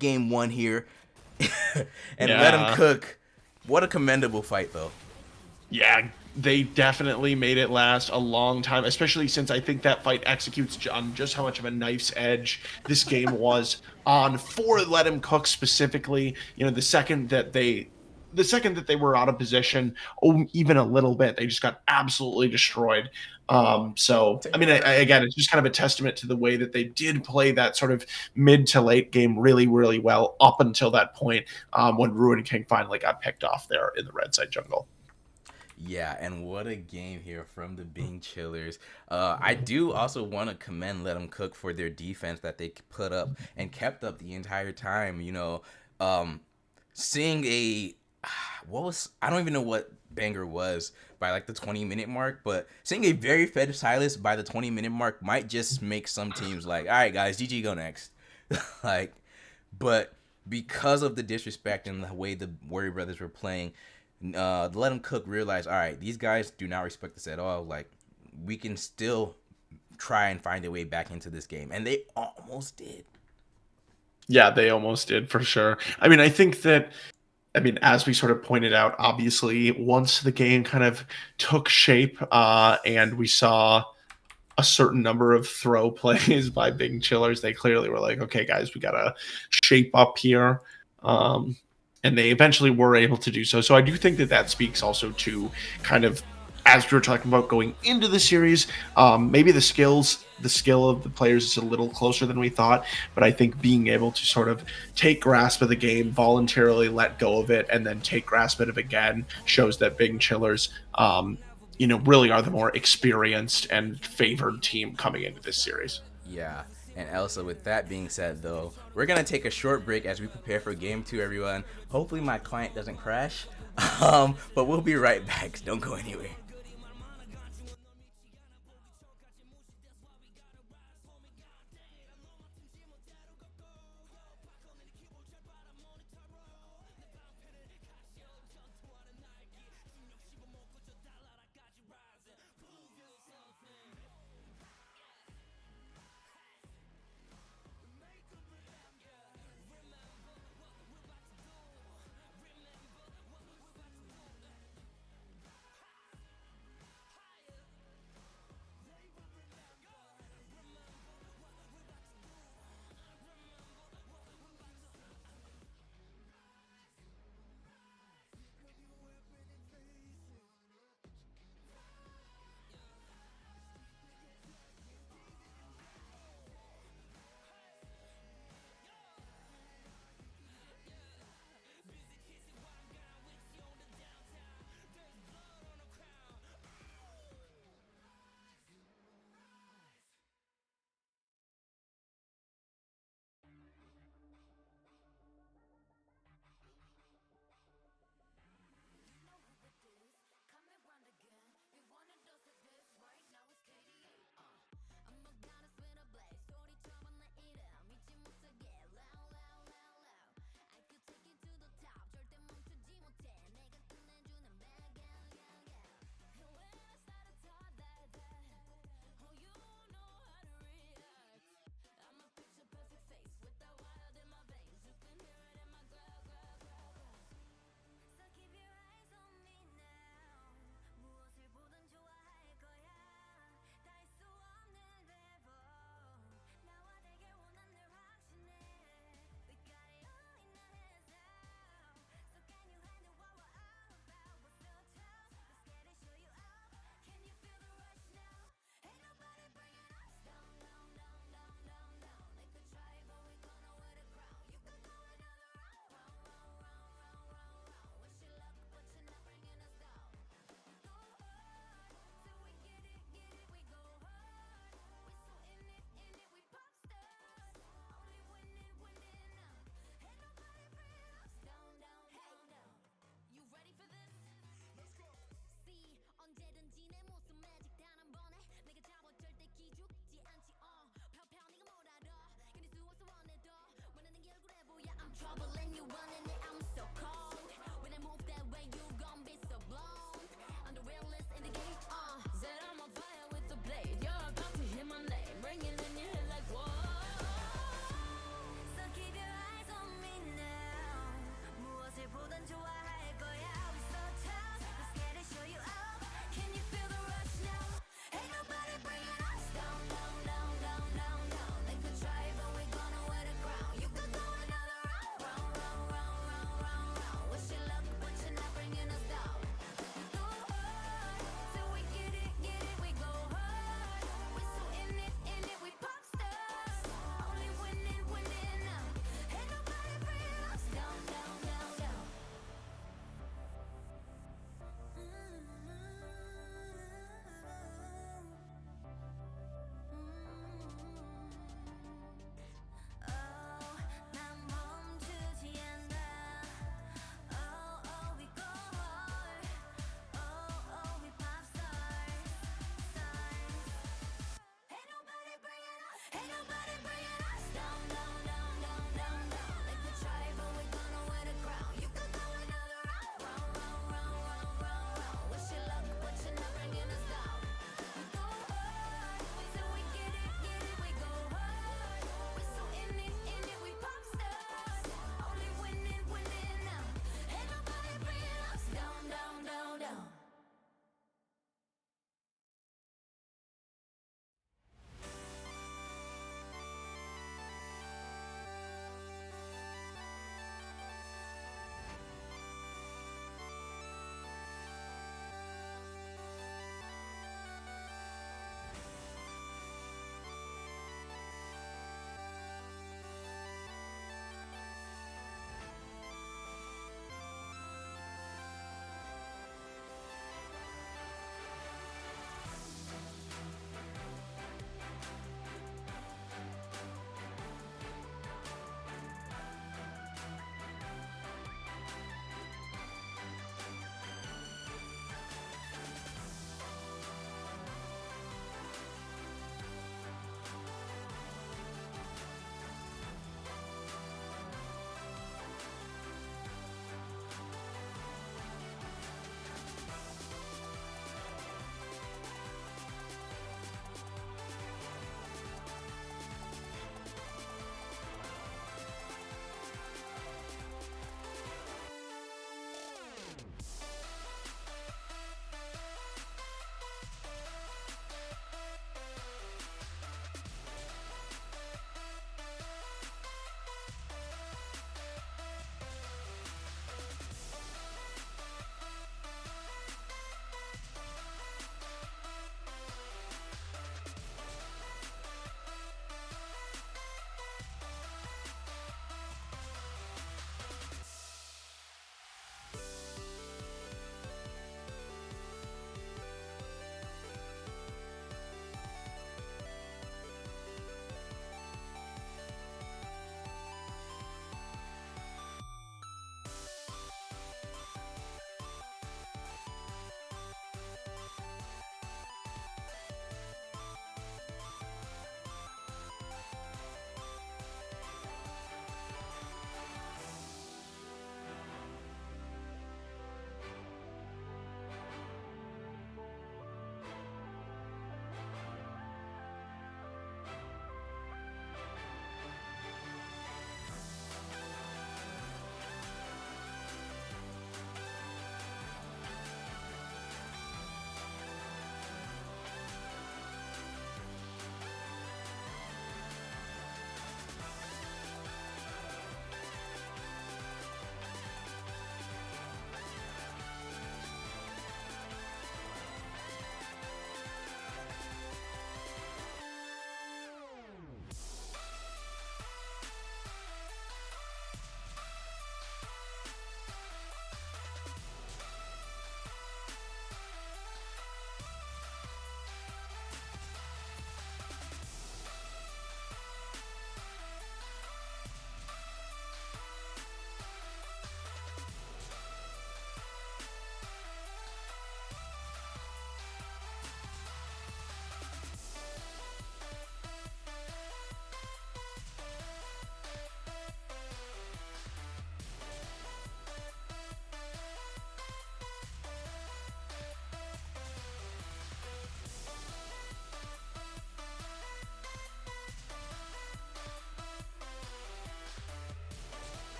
S2: game 1 here. And Let 'Em Cook. What a commendable fight, though.
S3: Yeah, they definitely made it last a long time, especially since I think that fight executes on just how much of a knife's edge this game was on for Let 'Em Cook specifically. The second that they were out of position, even a little bit, they just got absolutely destroyed. So, I mean, again, it's just kind of a testament to the way that they did play that sort of mid to late game really, really well up until that point when Ruin King finally got picked off there in the red side jungle.
S2: Yeah, and what a game here from the Bing Chillers. I do also want to commend Let 'Em Cook for their defense that they put up and kept up the entire time. Seeing I don't even know what banger was by like the 20-minute mark. But seeing a very fed Silas by the 20-minute mark might just make some teams like, all right, guys, GG, go next. Like, but because of the disrespect and the way the Worry Brothers were playing, Let 'Em Cook realized, all right, these guys do not respect us at all. Like, we can still try and find a way back into this game, and they almost did.
S3: Yeah, they almost did for sure. I mean, I think that, I mean, as we sort of pointed out, obviously, once the game kind of took shape and we saw a certain number of throw plays by Big Chillers, they clearly were like, okay, guys, we got to shape up here. And they eventually were able to do so. So I do think that that speaks also to kind of, as we were talking about going into the series, maybe the skill of the players is a little closer than we thought, but I think being able to sort of take grasp of the game, voluntarily let go of it, and then take grasp of it again shows that Big Chillers, really are the more experienced and favored team coming into this series.
S2: Yeah. And Elsa, with that being said, though, we're going to take a short break as we prepare for game 2, everyone. Hopefully my client doesn't crash. But we'll be right back. Don't go anywhere.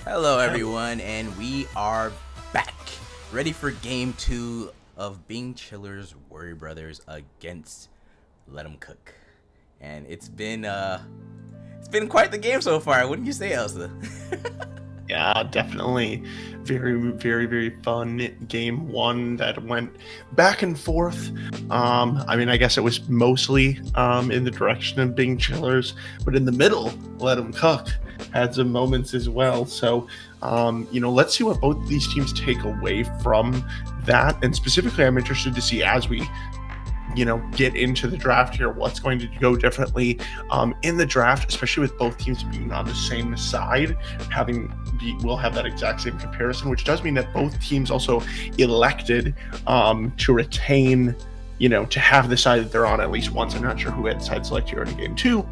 S2: Hello, everyone, and we are back, ready for Game 2 of Bing Chiller's WorryBrothers against Let 'em Cook. And it's been quite the game so far, wouldn't you say, Elsa?
S3: Yeah, definitely. Very, very, very fun game one that went back and forth. I guess it was mostly in the direction of Bing Chillers, but in the middle, Let 'em Cook had some moments as well. So, let's see what both these teams take away from that. And specifically, I'm interested to see as we get into the draft here, what's going to go differently in the draft, especially with both teams being on the same side, we'll have that exact same comparison, which does mean that both teams also elected to retain, to have the side that they're on at least once. I'm not sure who had side select here in game two,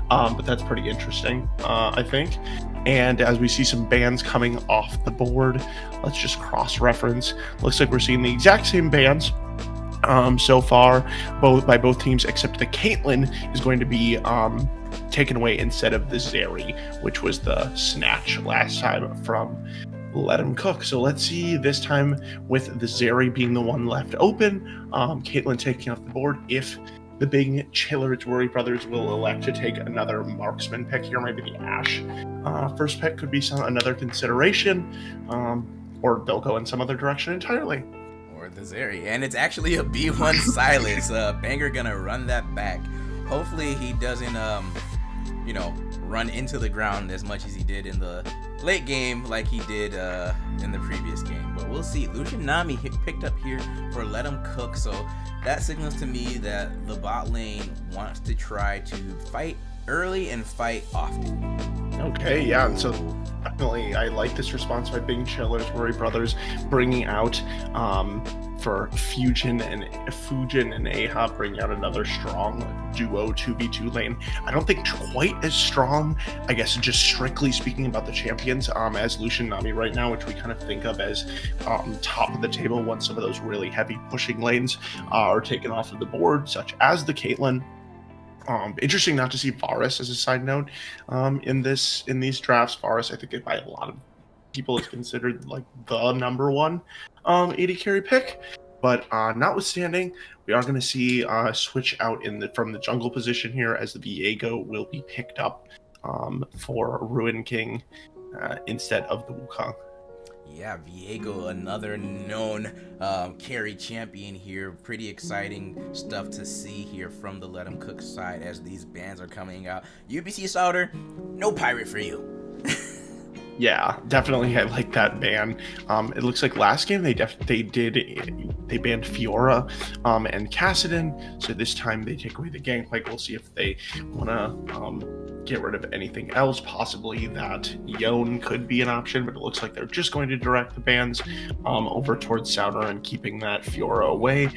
S3: but that's pretty interesting, I think. And as we see some bans coming off the board, let's just cross-reference. Looks like we're seeing the exact same bans so far, by both teams, except the Caitlyn is going to be taken away instead of the Zeri, which was the snatch last time from Let 'em Cook. So let's see this time with the Zeri being the one left open, Caitlyn taking off the board. If the Bing Chillers WorryBrothers will elect to take another marksman pick here, maybe the Ash first pick could be another consideration, or they'll go in some other direction entirely.
S2: Or the Zeri. And it's actually a B1 silence. Banger gonna run that back. Hopefully he doesn't run into the ground as much as he did in the late game like he did in the previous game. But we'll see. Lucian Nami picked up here for Let 'em Cook, so that signals to me that the bot lane wants to try to fight early and fight often.
S3: Okay, yeah, and so definitely I like this response by Bing Chillers WorryBrothers, bringing out for Fujin and Aha, bringing out another strong duo 2v2 lane. I don't think quite as strong, I guess, just strictly speaking about the champions, as Lucian Nami right now, which we kind of think of as top of the table once some of those really heavy pushing lanes are taken off of the board, such as the Caitlyn. Interesting not to see Varus as a side note in these drafts. Varus, I think, by a lot of people is considered like the number one AD carry pick. But notwithstanding, we are going to see a switch out from the jungle position here, as the Viego will be picked up for Ruin King instead of the Wukong.
S2: Yeah, Viego, another known carry champion here. Pretty exciting stuff to see here from the Let 'em Cook side as these bans are coming out. UBC Sauter, no pirate for you.
S3: Yeah, definitely. I like that ban. It looks like last game they banned Fiora and Kassadin. So this time they take away the Gangplank. We'll see if they want to get rid of anything else. Possibly that Yone could be an option, but it looks like they're just going to direct the bans over towards Sauter and keeping that Fiora away.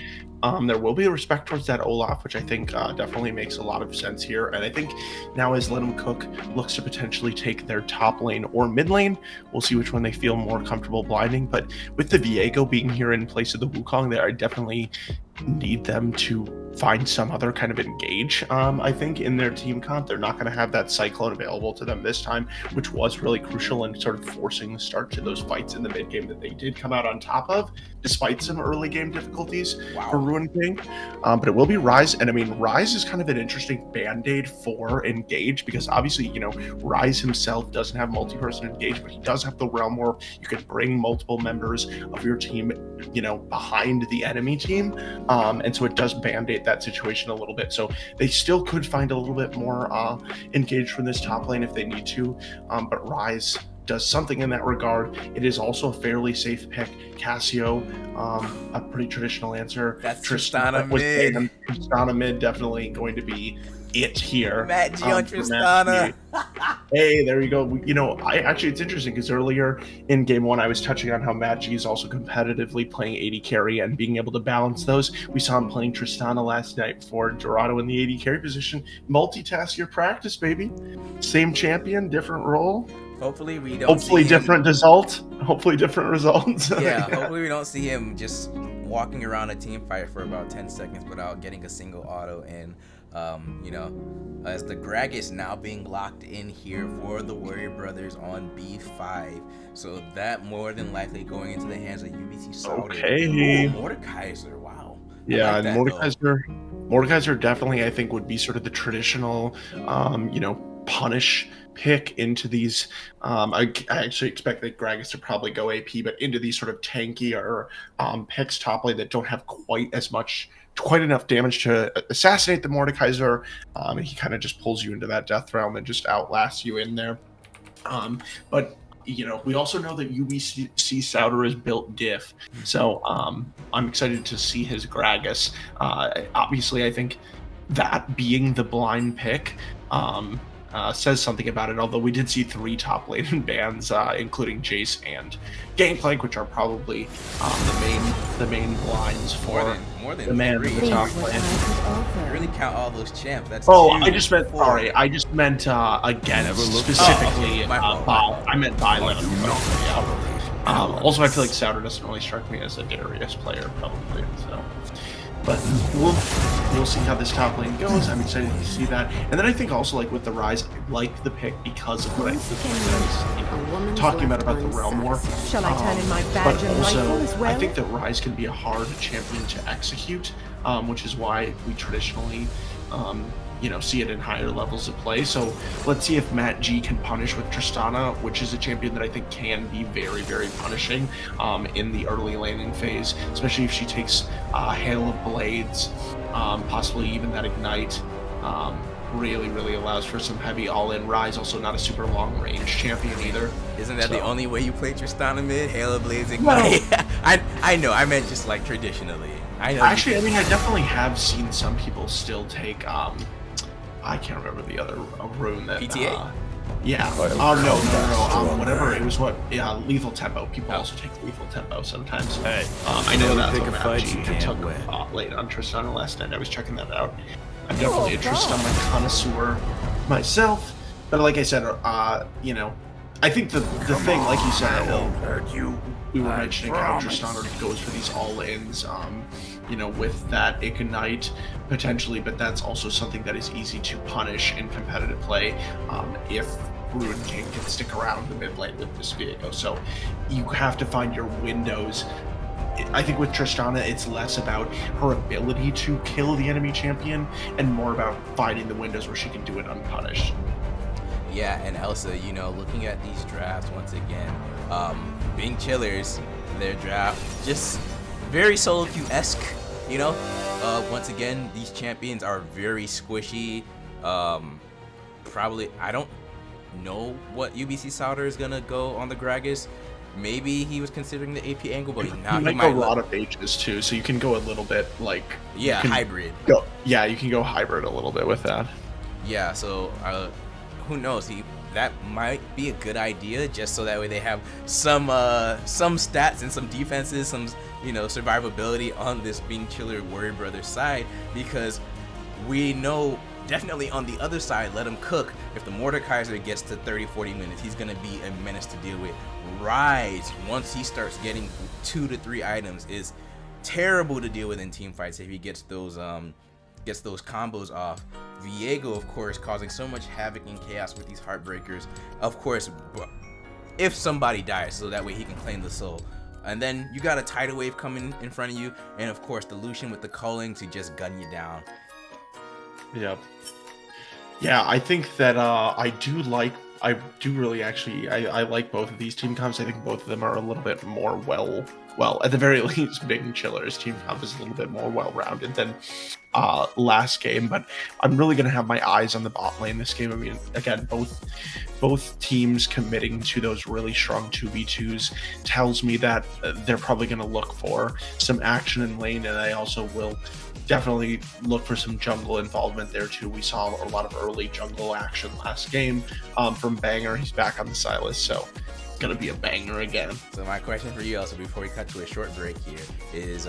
S3: There will be a respect towards that Olaf, which I think definitely makes a lot of sense here. And I think now as Let 'em Cook looks to potentially take their top lane or mid lane, we'll see which one they feel more comfortable blinding. But with the Viego being here in place of the Wukong, there I definitely need them to find some other kind of engage. I think in their team comp, they're not going to have that Cyclone available to them this time, which was really crucial in sort of forcing the start to those fights in the mid game that they did come out on top of, despite some early game difficulties for Ruin King. But it will be Ryze, and I mean, Ryze is kind of an interesting band-aid for engage, because obviously, Ryze himself doesn't have multi-person engage, but he does have the realm where you could bring multiple members of your team, behind the enemy team. And so it does band-aid that situation a little bit. So they still could find a little bit more engaged from this top lane if they need to. But Ryze does something in that regard. It is also a fairly safe pick. Cassio, a pretty traditional answer.
S2: That's Tristana mid.
S3: Tristana mid definitely going to be it here.
S2: Matt G on Tristana.
S3: Hey, there you go. It's interesting because earlier in game one, I was touching on how Matt G is also competitively playing AD carry and being able to balance those. We saw him playing Tristana last night for Dorado in the AD carry position. Multitask your practice, baby. Same champion, different role.
S2: Hopefully we don't.
S3: Hopefully different result. Hopefully different results.
S2: Yeah, hopefully we don't see him just walking around a team fight for about 10 seconds without getting a single auto and You know, as the Gragas now being locked in here for the WorryBrothers on B5. So that more than likely going into the hands of UBC Sauter.
S3: Okay.
S2: Oh, Mordekaiser. Wow. I
S3: Yeah,
S2: like
S3: and
S2: that though.
S3: Mordekaiser definitely, I think, would be sort of the traditional, punish pick into these. I actually expect that Gragas to probably go AP, but into these sort of tankier picks top lane that don't have quite enough damage to assassinate the Mordekaiser. And he kind of just pulls you into that death realm and just outlasts you in there. But we also know that UBC Sauter is built diff, so I'm excited to see his Gragas. Obviously, I think that being the blind pick says something about it. Although we did see 3 top lane bans, including Jace and Gangplank, which are probably the main blinds for
S2: more than
S3: the man
S2: 3.
S3: in the top lane.
S2: You really count all those champs. That's
S3: Oh,
S2: 2,
S3: I just meant
S2: 4.
S3: sorry. I just meant again specifically.
S2: My fault.
S3: I meant Violet. Also, I feel like Sauter doesn't really strike me as a Darius player, probably. So, but we'll see how this top lane goes. I'm excited to see that. And then I think also like with the Rise, I like the pick because of what I was talking about the Realm War.
S4: Shall I turn in my
S3: But
S4: badge and rifle
S3: also,
S4: as well?
S3: I think that Rise can be a hard champion to execute, which is why we traditionally, see it in higher levels of play. So let's see if Matt G can punish with Tristana, which is a champion that I think can be very, very punishing in the early laning phase, especially if she takes Hail of Blades, possibly even that Ignite. Really, really allows for some heavy all-in. Rise also not a super long-range champion either.
S2: Isn't that the only way you play Tristana mid? Hail of Blades
S3: Well,
S2: Ignite? I know. I meant just like traditionally. I know.
S3: Actually, I mean, I definitely have seen some people still take. I can't remember the other rune that.
S2: PTA?
S3: Yeah. Oh no. Whatever. It was what? Yeah, lethal tempo. People also take lethal tempo sometimes.
S5: Hey,
S3: I know that.
S5: pick a fight you can't
S3: took
S5: win.
S3: late on Tristana last night. I was checking that out. I'm definitely a Tristana connoisseur myself, but like I said, I think the thing, like you said, we were mentioning how Tristana goes for these all-ins, with that Ignite potentially, but that's also something that is easy to punish in competitive play if Ruin King can stick around the mid lane with this Viego. So you have to find your windows. I think with Tristana, it's less about her ability to kill the enemy champion and more about finding the windows where she can do it unpunished.
S2: Yeah, and Elsa, looking at these drafts once again, being chillers, their draft just very solo queue-esque. Once again, these champions are very squishy. Probably, I don't know what UBC Sauter is gonna go on the Gragas. Maybe he was considering the AP angle, but he might
S3: go a lot of H's too, so you can go a little bit like
S2: hybrid.
S3: You can go hybrid a little bit with that.
S2: Yeah, so who knows? That might be a good idea, just so that way they have some stats and some defenses, some survivability on this being chiller WorryBrothers side, because we know definitely on the other side, let him cook. If the Mordekaiser gets to 30-40 minutes, he's gonna be a menace to deal with. Rise, once he starts getting 2 to 3 items, is terrible to deal with in team fights if he gets those combos off. Viego, of course, causing so much havoc and chaos with these heartbreakers. Of course, if somebody dies, so that way he can claim the soul. And then you got a tidal wave coming in front of you, and of course the Lucian with the culling to just gun you down.
S3: Yep. Yeah, I think that I do like both of these team comps. I think both of them are a little bit more well, at the very least, Big Chiller's team comp is a little bit more well-rounded than last game, but I'm really going to have my eyes on the bot lane this game. I mean, again, both teams committing to those really strong 2v2s tells me that they're probably going to look for some action in lane, and I also will definitely look for some jungle involvement there too. We saw a lot of early jungle action last game from Banger. He's back on the Silas, so it's gonna be a banger again.
S2: So my question for you also, before we cut to a short break here, is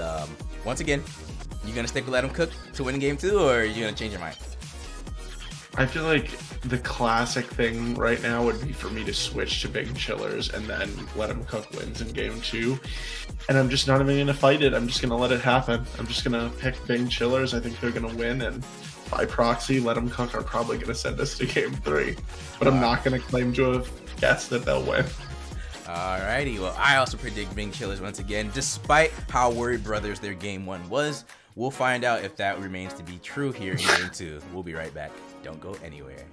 S2: once again, you gonna stick with Let Him Cook to win game 2, or are you gonna change your mind?
S3: I feel like the classic thing right now would be for me to switch to Big Chillers and then Let Him Cook wins in game 2. And I'm just not even going to fight it. I'm just going to let it happen. I'm just going to pick Big Chillers. I think they're going to win, and by proxy, Let 'em Cook are probably going to send us to game 3. But I'm not going to claim to have guessed that they'll win.
S2: Alrighty, well, I also predict Bing Chillers once again, despite how WorryBrothers their game 1 was. We'll find out if that remains to be true here in game 2. We'll be right back. Don't go anywhere.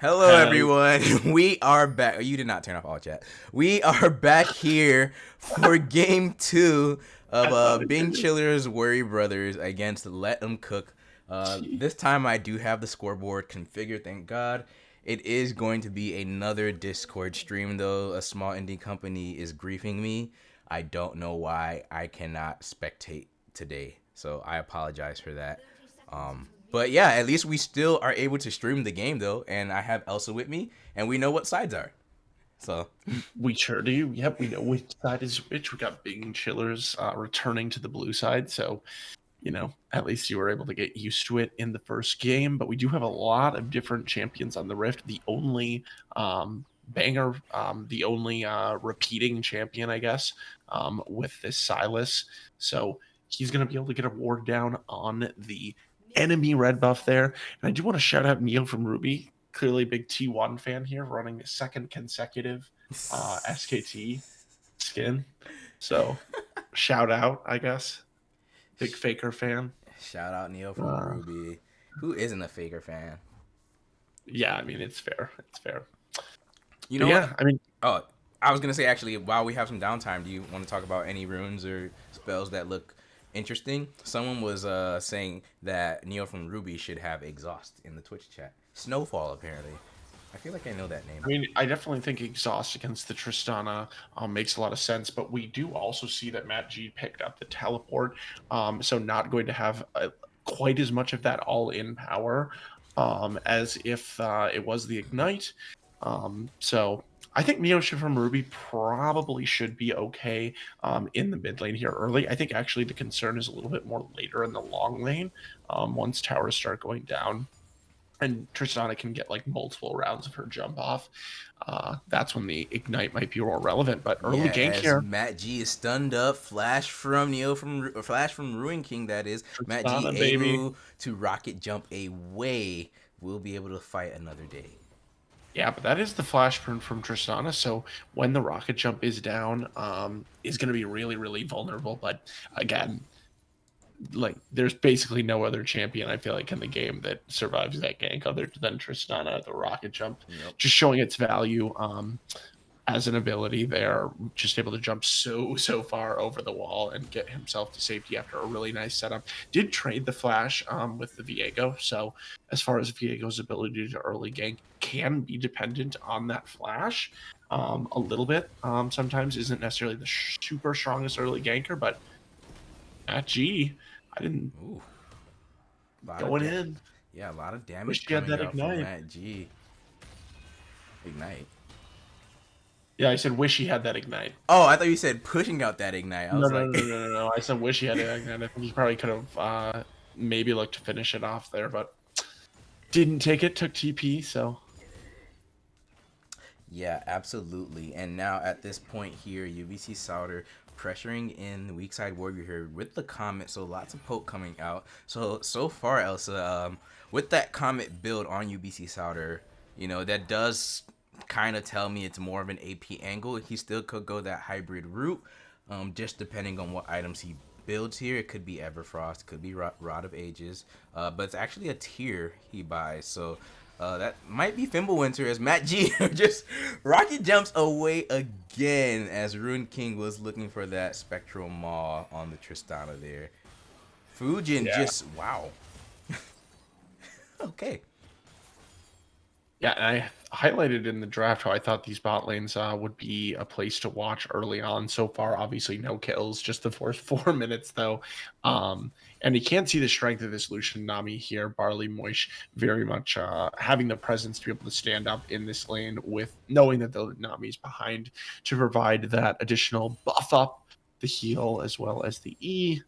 S2: Hello, everyone. We are back. Oh, you did not turn off all chat. We are back here for game 2 of Bing Chiller's WorryBrothers against Let 'em Cook. This time I do have the scoreboard configured, thank God. It is going to be another Discord stream, though. A small indie company is griefing me. I don't know why I cannot spectate today, so I apologize for that. But yeah, at least we still are able to stream the game though, and I have Elsa with me, and we know what sides are. So
S3: We sure do. Yep, we know which side is which. We got Bing Chillers returning to the blue side, so at least you were able to get used to it in the first game. But we do have a lot of different champions on the Rift. The only banger, the only repeating champion, I guess, with this Silas. So he's going to be able to get a ward down on the enemy red buff there. And I do want to shout out Neil from Ruby. Clearly a big T1 fan here, running the second consecutive SKT skin. So shout out, I guess. Big Faker fan.
S2: shout out Neil from Ruby. Who isn't a Faker fan?
S3: Yeah, I mean it's fair. It's fair.
S2: You know
S3: Yeah,
S2: what?
S3: I mean,
S2: Oh, I was gonna say actually, while we have some downtime, do you want to talk about any runes or spells that look interesting? Someone was saying that Neil from Ruby should have exhaust in the Twitch chat. Snowfall, apparently. I feel like I know that name.
S3: I mean, I definitely think exhaust against the Tristana makes a lot of sense, but we do also see that Matt G picked up the teleport, so not going to have quite as much of that all-in power as if it was the ignite. So I think Miyoshi from Ruby probably should be okay in the mid lane here early. I think actually the concern is a little bit more later in the long lane once towers start going down. And Tristana can get like multiple rounds of her jump off. That's when the ignite might be more relevant. But early gank here,
S2: Matt G is stunned up. Flash from Ruin King. That is Matt G
S3: Tristana,
S2: able
S3: baby.
S2: to rocket jump away. We'll be able to fight another day.
S3: Yeah, but that is the flash burn from Tristana. So when the rocket jump is down, is going to be really, really vulnerable. But again, like there's basically no other champion I feel like in the game that survives that gank other than Tristana, the rocket jump.
S2: Yep.
S3: Just showing its value as an ability there, just able to jump so far over the wall and get himself to safety after a really nice setup. Did trade the flash with the Viego, so as far as Viego's ability to early gank can be dependent on that flash a little bit. Sometimes isn't necessarily the super strongest early ganker, but at G, I didn't.
S2: Ooh.
S3: Going in.
S2: Yeah, a lot of damage
S3: Wish he had
S2: coming
S3: that
S2: out from
S3: ignite.
S2: Matt G. Ignite.
S3: Yeah, I said wish he had that ignite.
S2: Oh, I thought you said pushing out that ignite. I was
S3: No. I said wish he had that ignite. I think he probably could have maybe looked to finish it off there, but didn't take it. Took TP, so.
S2: Yeah, absolutely. And now at this point here, UBC Sauter pressuring in the weak side warrior here with the Comet, so lots of poke coming out. So far, Elsa, with that Comet build on UBC Sauter, that does kind of tell me it's more of an AP angle. He still could go that hybrid route, just depending on what items he builds here. It could be Everfrost, could be Rod of Ages, but it's actually a tier he buys, so that might be Fimbulwinter as Matt G just rocket jumps away again as Ruin King was looking for that Spectral Maw on the Tristana there. Fujin just, wow. Okay.
S3: Yeah, and I highlighted in the draft how I thought these bot lanes would be a place to watch early on. So far, obviously no kills, just the first 4 minutes though. And you can't see the strength of this Lucian Nami here. Barley Moish very much having the presence to be able to stand up in this lane with knowing that the Nami's behind to provide that additional buff up, the heal as well as the E.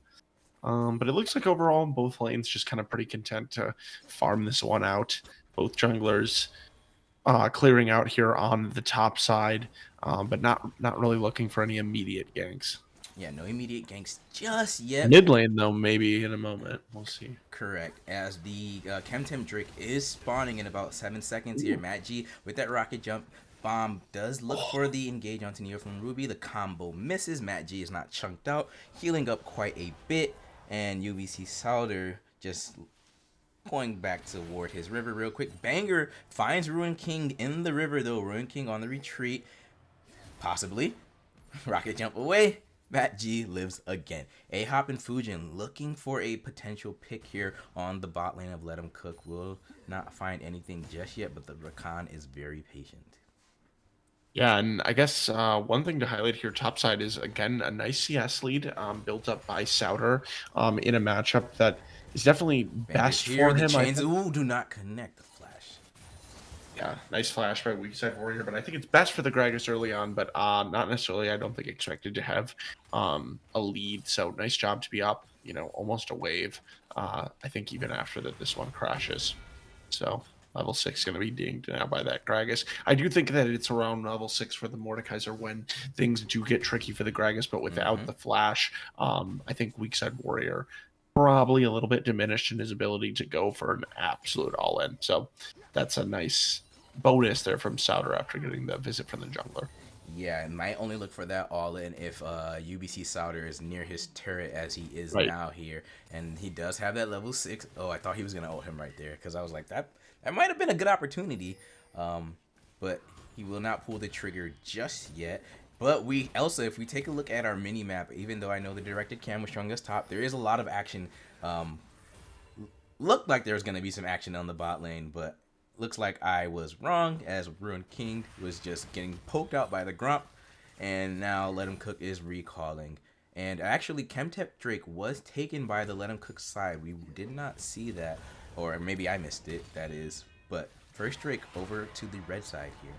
S3: But it looks like overall both lanes just kind of pretty content to farm this one out. Both junglers clearing out here on the top side, but not really looking for any immediate ganks.
S2: Yeah, no immediate ganks just yet.
S3: Mid lane though, maybe in a moment. We'll see.
S2: Correct. As the Chemtem Drake is spawning in about 7 seconds here. Matt G with that rocket jump. Bomb does look for the engage onto Neo from Ruby. The combo misses. Matt G is not chunked out, healing up quite a bit. And UBC Sauter just Going back toward his river real quick. Banger finds Ruin King in the river though. Ruin King on the retreat. Possibly. Rocket jump away. Matt G lives again. A-Hop and Fujin looking for a potential pick here on the bot lane of Let Him Cook. Will not find anything just yet, but the Rakan is very patient.
S3: Yeah, and I guess one thing to highlight here topside is, again, a nice CS lead built up by Souter in a matchup that is definitely best
S2: here,
S3: for
S2: the
S3: him.
S2: chains, ooh, do not connect the flash.
S3: Yeah, nice flash by weak side warrior, but I think it's best for the Gragas early on, but not necessarily, I don't think, expected to have a lead. So nice job to be up, almost a wave. I think even after that, this one crashes. So level 6 going to be dinged now by that Gragas. I do think that it's around level 6 for the Mordekaiser when things do get tricky for the Gragas, but without the flash, I think weak side warrior probably a little bit diminished in his ability to go for an absolute all-in. So that's a nice bonus there from Souter after getting the visit from the jungler.
S2: Yeah, and might only look for that all-in if UBC Souter is near his turret as he is
S3: Right.
S2: now here. And he does have that level 6. Oh, I thought he was going to ult him right there because I was like, that might have been a good opportunity. But he will not pull the trigger just yet. But Elsa, if we take a look at our mini-map, even though I know the directed cam was showing us top, there is a lot of action. Looked like there was going to be some action on the bot lane, but looks like I was wrong as Ruin King was just getting poked out by the Grump. And now Let Him Cook is recalling. And actually, Chemtep Drake was taken by the Let Him Cook side. We did not see that. Or maybe I missed it, that is. But first Drake over to the red side here.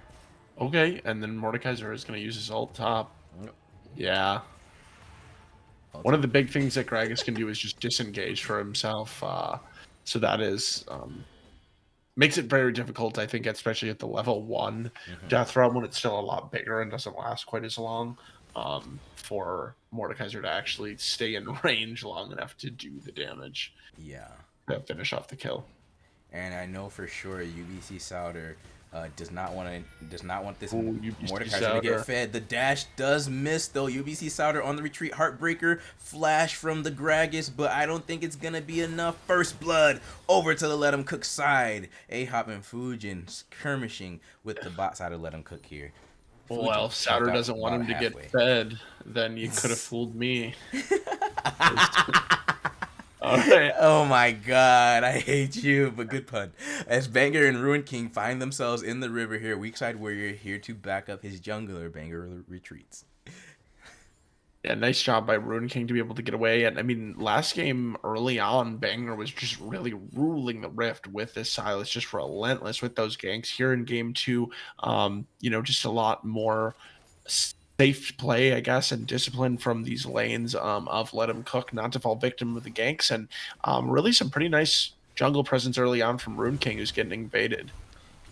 S3: Okay, and then Mordekaiser is going to use his ult top. Yeah. One of the big things that Gragas can do is just disengage for himself. So that is makes it very difficult, I think, especially at the level 1 death run when it's still a lot bigger and doesn't last quite as long, for Mordekaiser to actually stay in range long enough to do the damage.
S2: Yeah.
S3: To finish off the kill.
S2: And I know for sure UBC Souter does not want this
S3: UBC
S2: Mordekaiser to get fed. The dash does miss though. UBC Souter on the retreat. Heartbreaker flash from the Gragas, but I don't think it's gonna be enough. First blood over to the Let Him Cook side. A-Hop and Fujin skirmishing with the bot side of Let Him Cook here.
S3: Well, if Souter doesn't want him to get fed, then you could have fooled me. All right.
S2: Oh my god, I hate you, but good pun. As Banger and Ruin King find themselves in the river here, weak side warrior here to back up his jungler. Banger retreats.
S3: Yeah, nice job by Ruin King to be able to get away. And I mean, last game early on, Banger was just really ruling the Rift with this Silas, just relentless with those ganks. Here in game 2, just a lot more safe play, I guess, and discipline from these lanes of Let Him Cook, not to fall victim of the ganks, and really some pretty nice jungle presence early on from Ruin King, who's getting invaded.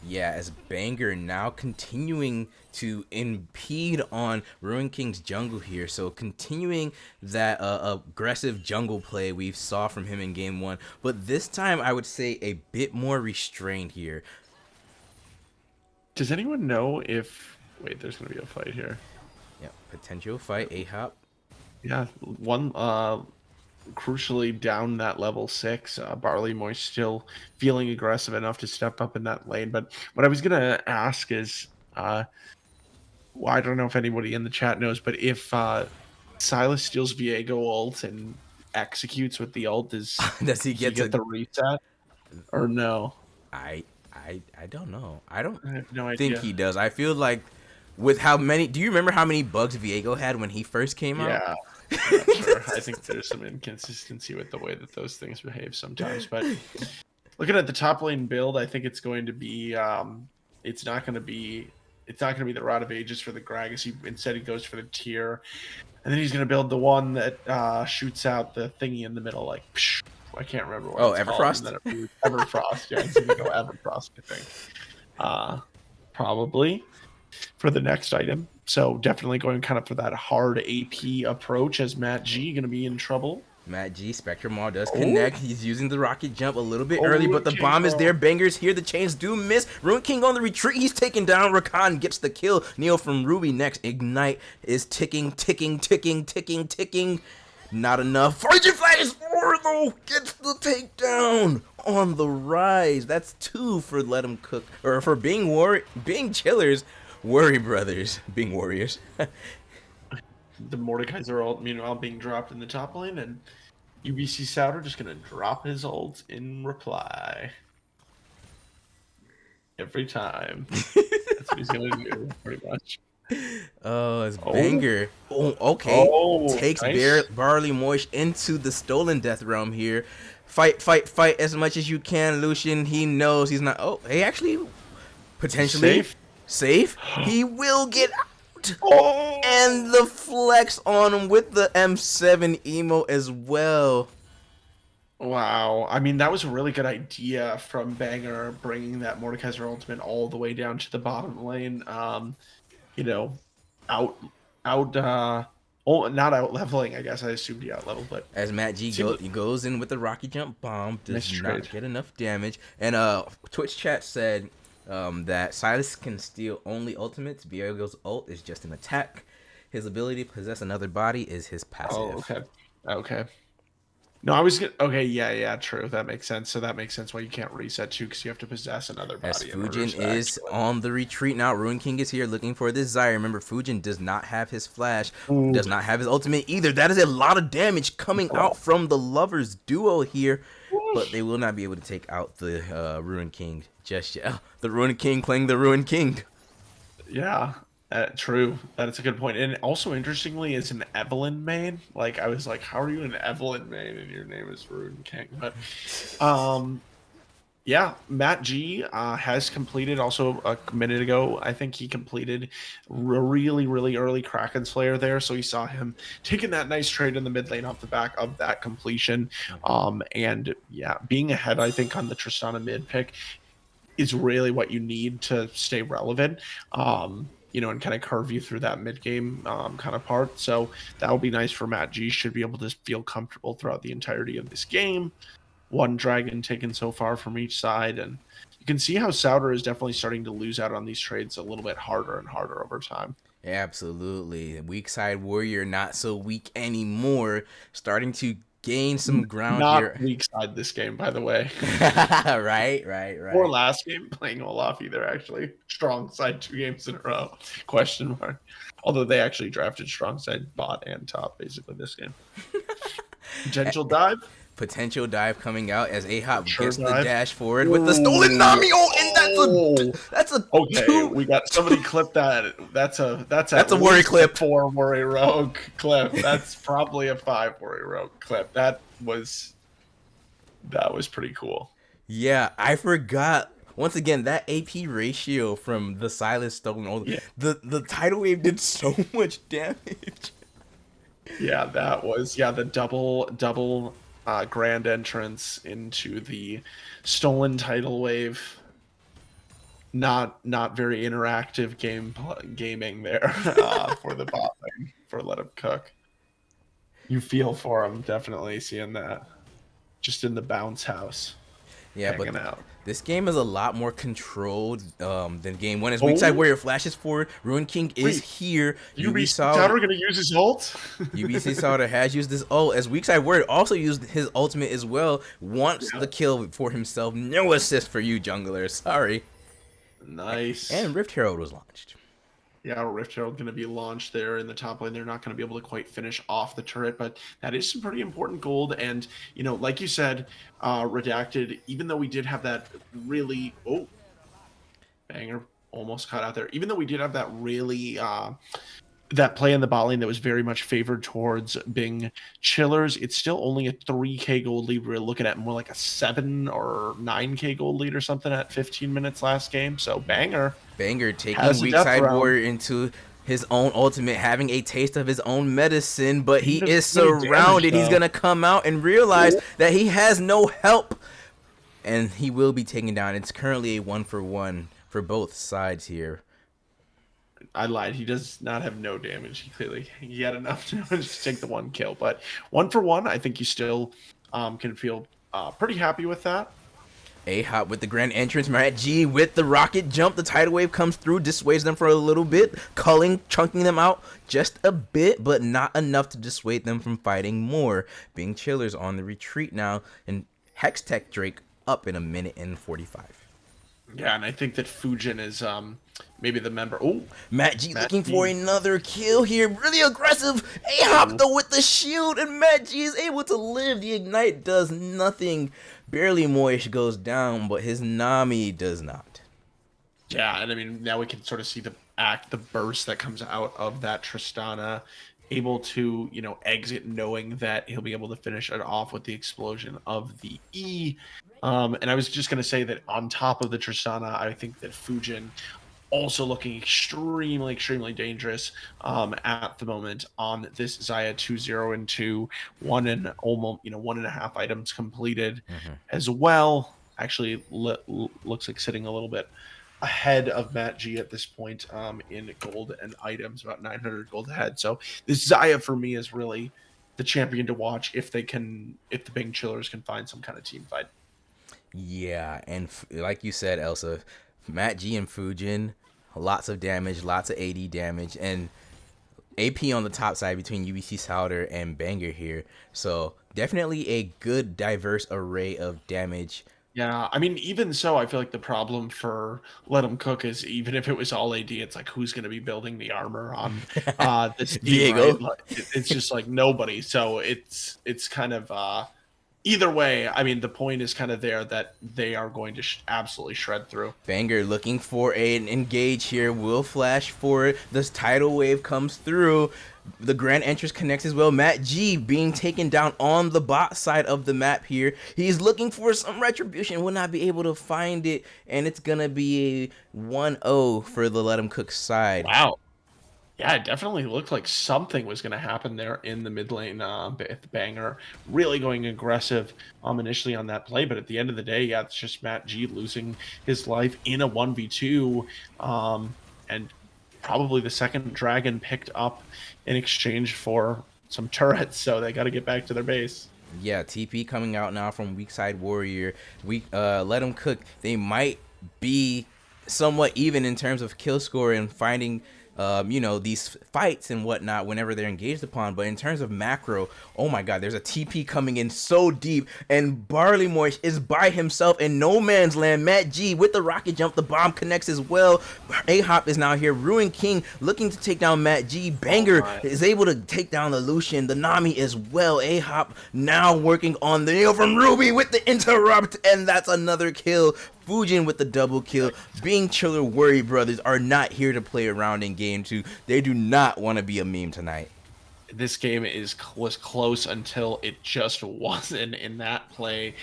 S2: Yeah, as Banger now continuing to impede on Ruin King's jungle here, so continuing that aggressive jungle play we saw from him in game 1, but this time I would say a bit more restrained here.
S3: Does anyone know if... Wait, there's going to be a fight here.
S2: Yeah, potential fight, A-Hop.
S3: Yeah, one crucially down that level 6. Barley Moist still feeling aggressive enough to step up in that lane. But what I was going to ask is, I don't know if anybody in the chat knows, but if Silas steals Viego ult and executes with the ult, does
S2: he get
S3: the reset? Or no?
S2: I don't know. I
S3: have no
S2: think
S3: idea.
S2: he does. I feel like with how many... Do you remember how many bugs Viego had when he first came out?
S3: Yeah. Sure. I think there's some inconsistency with the way that those things behave sometimes. But looking at the top lane build, I think it's going to be it's not going to be the Rod of Ages for the Gragas. Instead, he goes for the tier, and then he's going to build the one that shoots out the thingy in the middle, like psh, I can't remember what. It's
S2: Everfrost.
S3: Called. Everfrost. Yeah, he's going to go Everfrost. I think probably for the next item. So definitely going kind of for that hard AP approach, as Matt G going to be in trouble.
S2: Matt G, Spectrum Maul does connect. He's using the rocket jump a little bit early, but the bomb is there. Bangers here. The chains do miss. Ruin King on the retreat. He's taken down. Rakan gets the kill. Neo from Ruby next. Ignite is ticking. Not enough. Fortune Flash though gets the takedown on the rise. That's 2 for Let 'Em Cook, or for Bing Chillers, Worry Brothers, Bing Warriors.
S3: The Mordekaiser ult, meanwhile, being dropped in the top lane, and UBC Souter just gonna drop his ult in reply. Every time. That's what he's gonna do, pretty much.
S2: Oh, it's Banger. Oh, okay. Takes
S3: nice.
S2: Barley Moish into the stolen death realm here. Fight, fight, fight as much as you can, Lucian. He knows he's not. Oh, he actually potentially safe. He will get out.
S3: Oh!
S2: And the flex on him with the M7 emo as well.
S3: Wow. I mean, that was a really good idea from Banger, bringing that Mordekaiser ultimate all the way down to the bottom lane. You know, not out leveling, I guess. I assumed he out leveled, but
S2: as Matt G goes in with the Rocky Jump bomb, does not get enough damage. And Twitch chat said that Silas can steal only ultimates. Biogo's ult is just an attack. His ability to possess another body is his passive.
S3: Oh, okay. No, I was gonna. Okay, yeah, true. That makes sense. So that makes sense why you can't reset too, because you have to possess another body.
S2: As Fujin is on the retreat now, Ruin King is here looking for this Zyre. Remember, Fujin does not have his flash, does not have his ultimate either. That is a lot of damage coming out from the Lovers duo here, but they will not be able to take out the Ruin King just yet. The Ruin King playing the Ruin King.
S3: Yeah. True. That's a good point. And also, interestingly, is an Evelyn main. Like, I was like, how are you an Evelyn main and your name is Ruin King? But, yeah, Matt G has completed also a minute ago. I think he completed really, really early Kraken Slayer there. So he saw him taking that nice trade in the mid lane off the back of that completion. And yeah, being ahead, I think, on the Tristana mid pick is really what you need to stay relevant. And kind of curve you through that mid game kind of part. So that will be nice for Matt G. Should be able to feel comfortable throughout the entirety of this game. 1 dragon taken so far from each side, and you can see how Souter is definitely starting to lose out on these trades a little bit harder and harder over time.
S2: Absolutely. Weak side warrior, not so weak anymore. Starting to gain some ground here.
S3: Not weak side this game, by the way.
S2: right.
S3: Or last game playing Olaf either, actually. Strong side 2 games in a row. Question mark. Although they actually drafted strong side bot and top basically this game. Potential dive
S2: coming out as Ahop gets the dash forward with the stolen Nami ult, and that's a
S3: okay.
S2: 2.
S3: We got somebody clip that. That's a
S2: worry clip.
S3: 4 worry rogue clip. That's probably a 5 worry rogue clip. That was pretty cool.
S2: Yeah, I forgot. Once again, that AP ratio from the Silas stolen ult. Yeah. The tidal wave did so much damage.
S3: Yeah, that was the double grand entrance into the stolen tidal wave. Not very interactive gaming there for the bot lane for Let 'Em Cook. You feel for him, definitely seeing that just in the bounce house.
S2: Yeah, but this game is a lot more controlled than game 1. As weak side warrior flashes forward, Ruin King is here.
S3: UBC Souter gonna use his ult.
S2: UBC Souter has used his ult. As weak side warrior also used his ultimate as well. Wants the kill for himself. No assist for you, jungler. Sorry.
S3: Nice.
S2: And Rift Herald was launched.
S3: Yeah, Rift Herald going to be launched there in the top lane. They're not going to be able to quite finish off the turret, but that is some pretty important gold. And, like you said, Redacted, even though we did have that really... Oh, Banger almost caught out there. Even though we did have that really... that play in the bot lane that was very much favored towards Bing Chillers, it's still only a 3k gold lead. We're looking at more like a 7 or 9k gold lead or something at 15 minutes last game. So Banger
S2: taking weak side warrior into his own ultimate, having a taste of his own medicine, but he is surrounded. He's gonna come out and realize that he has no help, and he will be taken down. It's currently a 1-for-1 for both sides here.
S3: I lied. He does not have no damage. He had enough damage to take the 1 kill. But 1-for-1, I think you still can feel pretty happy with that.
S2: A-Hop with the grand entrance. Matt G with the rocket jump. The tidal wave comes through, dissuades them for a little bit. Culling, chunking them out just a bit, but not enough to dissuade them from fighting more. Being Chillers on the retreat now, and Hextech Drake up in a minute and 45.
S3: Yeah, and I think that Fujin is maybe the member. Oh,
S2: Matt G
S3: Matt
S2: looking
S3: G.
S2: for another kill here. Really aggressive. A-Hop though with the shield, and Matt G is able to live. The ignite does nothing. Barely Moish goes down, but his Nami does not.
S3: Yeah, and I mean, now we can sort of see the burst that comes out of that Tristana, able to, exit knowing that he'll be able to finish it off with the explosion of the E. And I was just going to say that on top of the Tristana, I think that Fujin also looking extremely, extremely dangerous at the moment on this Xayah 2-0 and 2, one and almost, 1.5 items completed as well. Actually, looks like sitting a little bit ahead of Matt G at this point in gold and items, about 900 gold ahead. So this Xayah for me is really the champion to watch if the Bing Chillers can find some kind of team fight.
S2: Yeah, and like you said, Elsa, Matt G and Fujin, lots of damage, lots of AD damage, and AP on the top side between UBC Souder and Banger here. So definitely a good, diverse array of damage.
S3: Yeah, I mean, even so, I feel like the problem for Let 'em Cook is even if it was all AD, it's like who's going to be building the armor on this team,
S2: Diego.
S3: right? Like, it's just like nobody. So it's kind of either way. I mean, the point is kind of there that they are going to absolutely shred through.
S2: Banger looking for an engage here. Will flash for it. This tidal wave comes through. The grand entrance connects as well. Matt G being taken down on the bot side of the map here. He's looking for some retribution. Will not be able to find it. And it's going to be a 1-0 for the Let 'em Cook side.
S3: Wow. Yeah, it definitely looked like something was going to happen there in the mid lane. Banger really going aggressive initially on that play, but at the end of the day, yeah, it's just Matt G losing his life in a 1v2, and probably the second dragon picked up in exchange for some turrets, so they got to get back to their base.
S2: Yeah, TP coming out now from Weak Side Warrior. Let 'em Cook. They might be somewhat even in terms of kill score and finding these fights and whatnot whenever they're engaged upon. But in terms of macro, oh my god, there's a TP coming in so deep, and Barley Moish is by himself in no man's land. Matt G with the rocket jump, the bomb connects as well. A-Hop is now here. Ruin King looking to take down Matt G. Banger is able to take down the Lucian, the Nami as well. A-Hop now working on the Neil from Ruby with the interrupt, and that's another kill. Fujin with the double kill. Being Chiller WorryBrothers are not here to play around in game 2. They do not want to be a meme tonight.
S3: This game was close until it just wasn't in that play.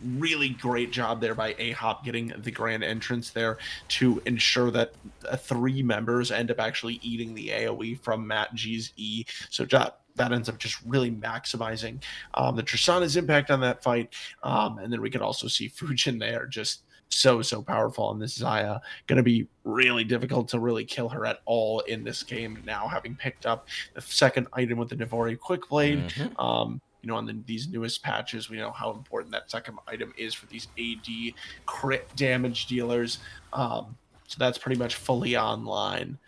S3: Really great job there by A-Hop getting the grand entrance there to ensure that 3 members end up actually eating the AoE from Matt G's E. So that ends up just really maximizing the Tristana's impact on that fight. And then we could also see Fujin there just so powerful on this Xayah. Going to be really difficult to really kill her at all in this game now, having picked up the second item with the Navori Quick Blade. On these newest patches, we know how important that second item is for these AD crit damage dealers. So that's pretty much fully online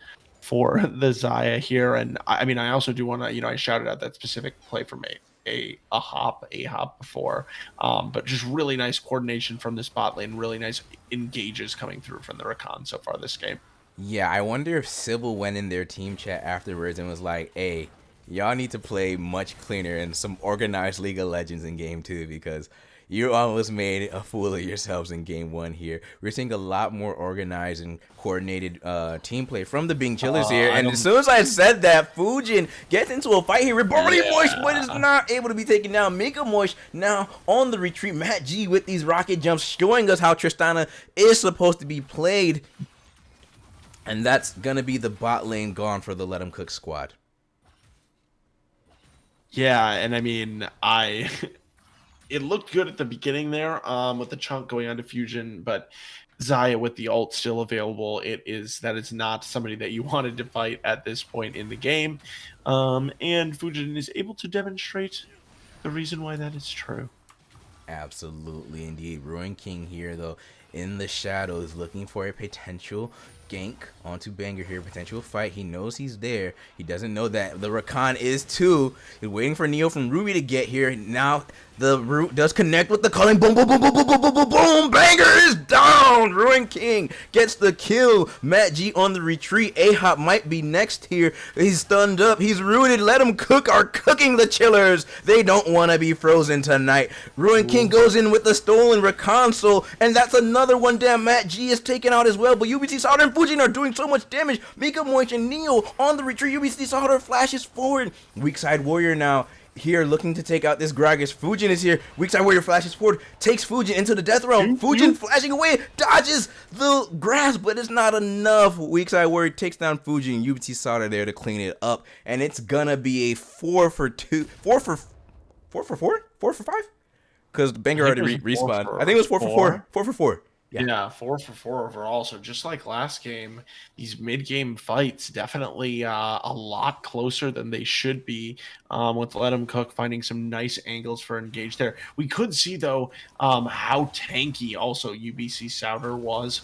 S3: for the Xayah here. And I mean, I also do want to, I shouted out that specific play from a hop before, but just really nice coordination from this bot lane, really nice engages coming through from the Rakan so far this game.
S2: Yeah, I wonder if Sybil went in their team chat afterwards and was like, hey, y'all need to play much cleaner and some organized League of Legends in game 2, because you almost made a fool of yourselves in game 1 here. We're seeing a lot more organized and coordinated team play from the Bing Chillers here. And as soon as I said that, Fujin gets into a fight here with Barley Moish, but is not able to be taken down. Mika Moish now on the retreat. Matt G with these rocket jumps, showing us how Tristana is supposed to be played. And that's going to be the bot lane gone for the Let 'em Cook squad.
S3: Yeah, and I mean, it looked good at the beginning there with the chunk going on to Fusion, but Xayah with the ult still available, that is not somebody that you wanted to fight at this point in the game. And Fusion is able to demonstrate the reason why that is true.
S2: Absolutely, indeed. Ruin King here, though, in the shadows, looking for a potential gank onto Banger here. Potential fight. He knows he's there. He doesn't know that the Rakan is too. He's waiting for Neo from Ruby to get here. Now the root does connect with the calling. Boom, boom, boom, boom, boom, boom, boom, boom, boom. Banger is down. Ruin King gets the kill. Matt G on the retreat. A-Hop might be next here. He's stunned up. He's rooted. Let him cook. Are cooking the chillers. They don't want to be frozen tonight. Ruin King goes in with the stolen Rakan soul, and that's another one. Damn, Matt G is taken out as well. But UBC Solder and Fujin are doing so much damage. Mika Moich and Neo on the retreat. UBC Solder flashes forward. Weak side warrior now here looking to take out this Gragas. Fujin is here. Weak side warrior flashes forward, takes Fujin into the death realm. Fujin flashing away, dodges the grasp, but it's not enough. Weak side warrior takes down Fujin. UBC Solder there to clean it up, and it's gonna be a 4 for 2, 4 for 5, because Banger already respawned. I think it was 4 for 4, 4 for 4.
S3: Yeah, 4 for 4 overall. So just like last game, these mid-game fights definitely a lot closer than they should be. With Let 'Em Cook finding some nice angles for engage there. We could see though how tanky also UBC Souter was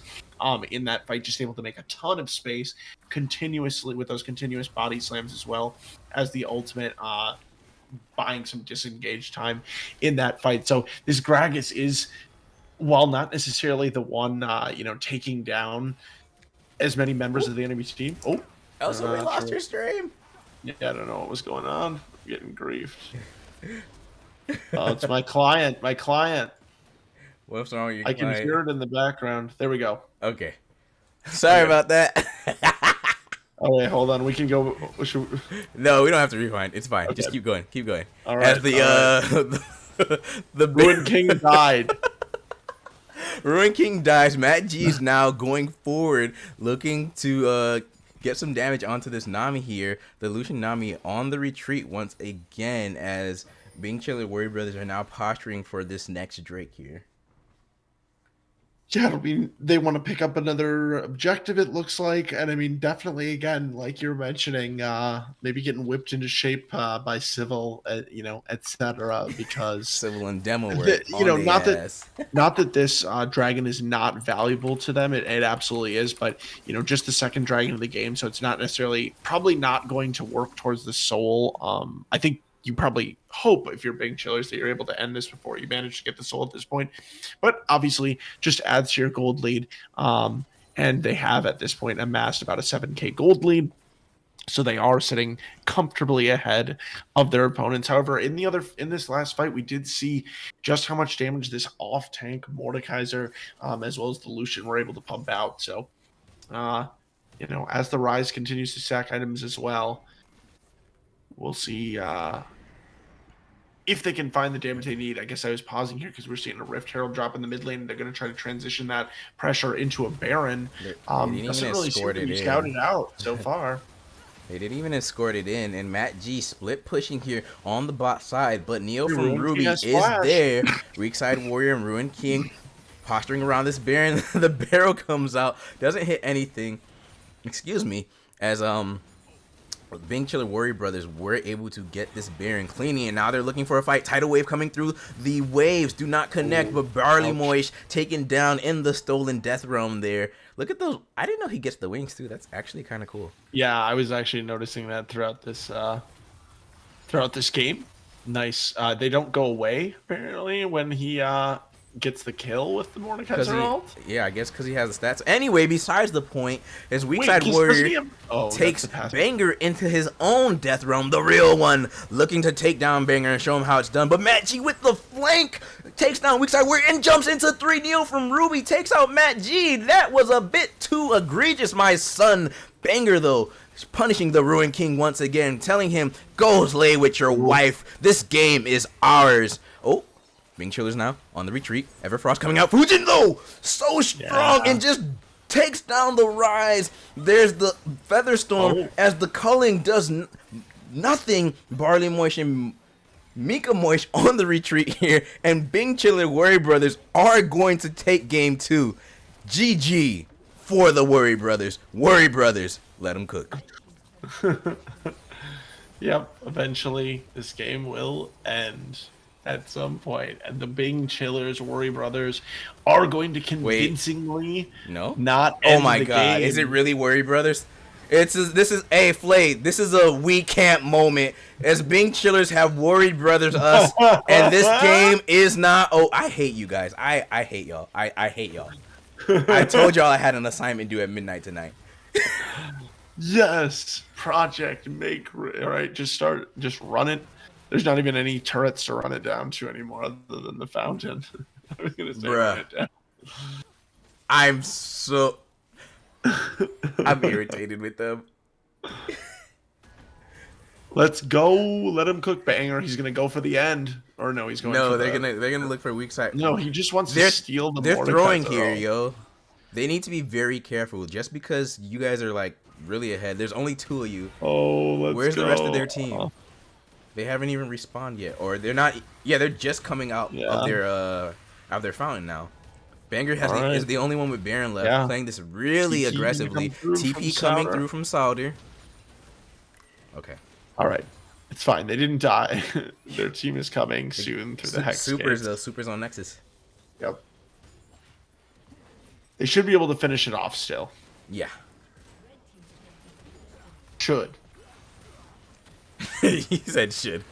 S3: in that fight, just able to make a ton of space continuously with those continuous body slams as well as the ultimate. Buying some disengaged time in that fight. So this Gragas is, while not necessarily the one, taking down as many members of the enemy team. Oh,
S2: also, we lost your stream.
S3: Yeah, I don't know what was going on. I'm getting griefed. Oh, it's my client. My client.
S2: What's wrong with your
S3: I
S2: client?
S3: can hear it in the background. There we go.
S2: Okay. Sorry about that.
S3: Oh, wait, hold on. We can go.
S2: No, we don't have to rewind. It's fine.
S3: Okay.
S2: Just keep going. Keep going.
S3: All right.
S2: As the
S3: Ruin King died.
S2: Ruin King dies. Matt G is now going forward, looking to get some damage onto this Nami here. The Lucian Nami on the retreat once again, as Bing Chiller WorryBrothers are now posturing for this next Drake here.
S3: Yeah, I mean, they want to pick up another objective, it looks like. And I mean, definitely, again, like you're mentioning, maybe getting whipped into shape by Civil, etc. Because
S2: Civil and demo work.
S3: Not that this dragon is not valuable to them. It absolutely is. But, just the second dragon of the game. So it's not necessarily, probably not going to work towards the soul. I think you probably hope, if you're Big Chillers, that you're able to end this before you manage to get the soul at this point. But obviously, just adds to your gold lead. And they have, at this point, amassed about a 7k gold lead. So they are sitting comfortably ahead of their opponents. However, in this last fight, we did see just how much damage this off-tank Mordekaiser, as well as the Lucian, were able to pump out. So, as the Rise continues to sack items as well, we'll see if they can find the damage they need. I guess I was pausing here because we're seeing a Rift Herald drop in the mid lane. They're going to try to transition that pressure into a Baron. Doesn't really seem to be scouted out so far.
S2: They didn't even escort it in, and Matt G split pushing here on the bot side, but Neo from Ruby is there. Weak side warrior and Ruin King posturing around this Baron. The barrel comes out, doesn't hit anything. Excuse me, as Bing Chiller WorryBrothers were able to get this Baron cleanly, and now they're looking for a fight. Tidal wave coming through. The waves do not connect, but Barley Moish taken down in the stolen death realm there. Look at those. I didn't know he gets the wings too. That's actually kind of cool.
S3: Yeah, I was actually noticing that throughout this game. Nice. They don't go away apparently when he gets the kill with the Mordekaiser ult.
S2: Yeah, I guess because he has the stats. Anyway, besides the point, his weak side warrior takes Banger into his own death realm, the real one, looking to take down Banger and show him how it's done. But Matt G with the flank takes down weak side warrior and jumps into 3. Neo from Ruby takes out Matt G. That was a bit too egregious, my son. Banger though, punishing the Ruin King once again, telling him, go lay with your wife. This game is ours. Oh, Bing Chillers now on the retreat. Everfrost coming out. Fujin though, so strong and just takes down the Rise. There's the Featherstorm as the culling does nothing. Barley Moish and Mika Moish on the retreat here, and Bing Chiller WorryBrothers are going to take game 2. GG for the WorryBrothers. WorryBrothers, let them cook.
S3: Yep, eventually this game will end. at some point, and the Bing Chillers, WorryBrothers, are going to
S2: Wait,
S3: convincingly
S2: no?
S3: not
S2: Oh
S3: end
S2: my
S3: the
S2: God, is it
S3: game.
S2: really WorryBrothers? This is a Flay. This is a we can't moment as Bing Chillers have WorryBrothers us, and this game is not. Oh, I hate you guys. I hate y'all. I hate y'all. I told y'all I had an assignment due at midnight tonight.
S3: Yes, Project Make. All right, just run it. There's not even any turrets to run it down to anymore, other than the fountain. I was gonna say run
S2: Bruh.
S3: it down.
S2: I'm so. I'm irritated with them.
S3: Let's go. Let him cook banger. He's gonna go for the end, or no? He's going for
S2: No,
S3: the.
S2: they're gonna look for weak side.
S3: No, he just wants to
S2: They're
S3: steal the
S2: they're
S3: Mordecai
S2: throwing
S3: throw.
S2: here, yo. They need to be very careful. Just because you guys are like really ahead, there's only 2 of you.
S3: Oh, let's
S2: Where's
S3: go.
S2: the rest of their team? They haven't even respawned yet, or they're not. Yeah, they're just coming out
S3: Yeah.
S2: of their fountain now. Banger
S3: All
S2: is
S3: right.
S2: the only one with Baron left,
S3: Yeah.
S2: playing this really
S3: TP
S2: aggressively.
S3: come through
S2: TP
S3: from
S2: coming
S3: Souter.
S2: through from Souder. Okay.
S3: All right. It's fine. They didn't die. Their team is coming soon through the Hex
S2: Supers
S3: gates.
S2: though. Supers on Nexus.
S3: Yep. They should be able to finish it off still.
S2: Yeah.
S3: Should.
S2: He said should.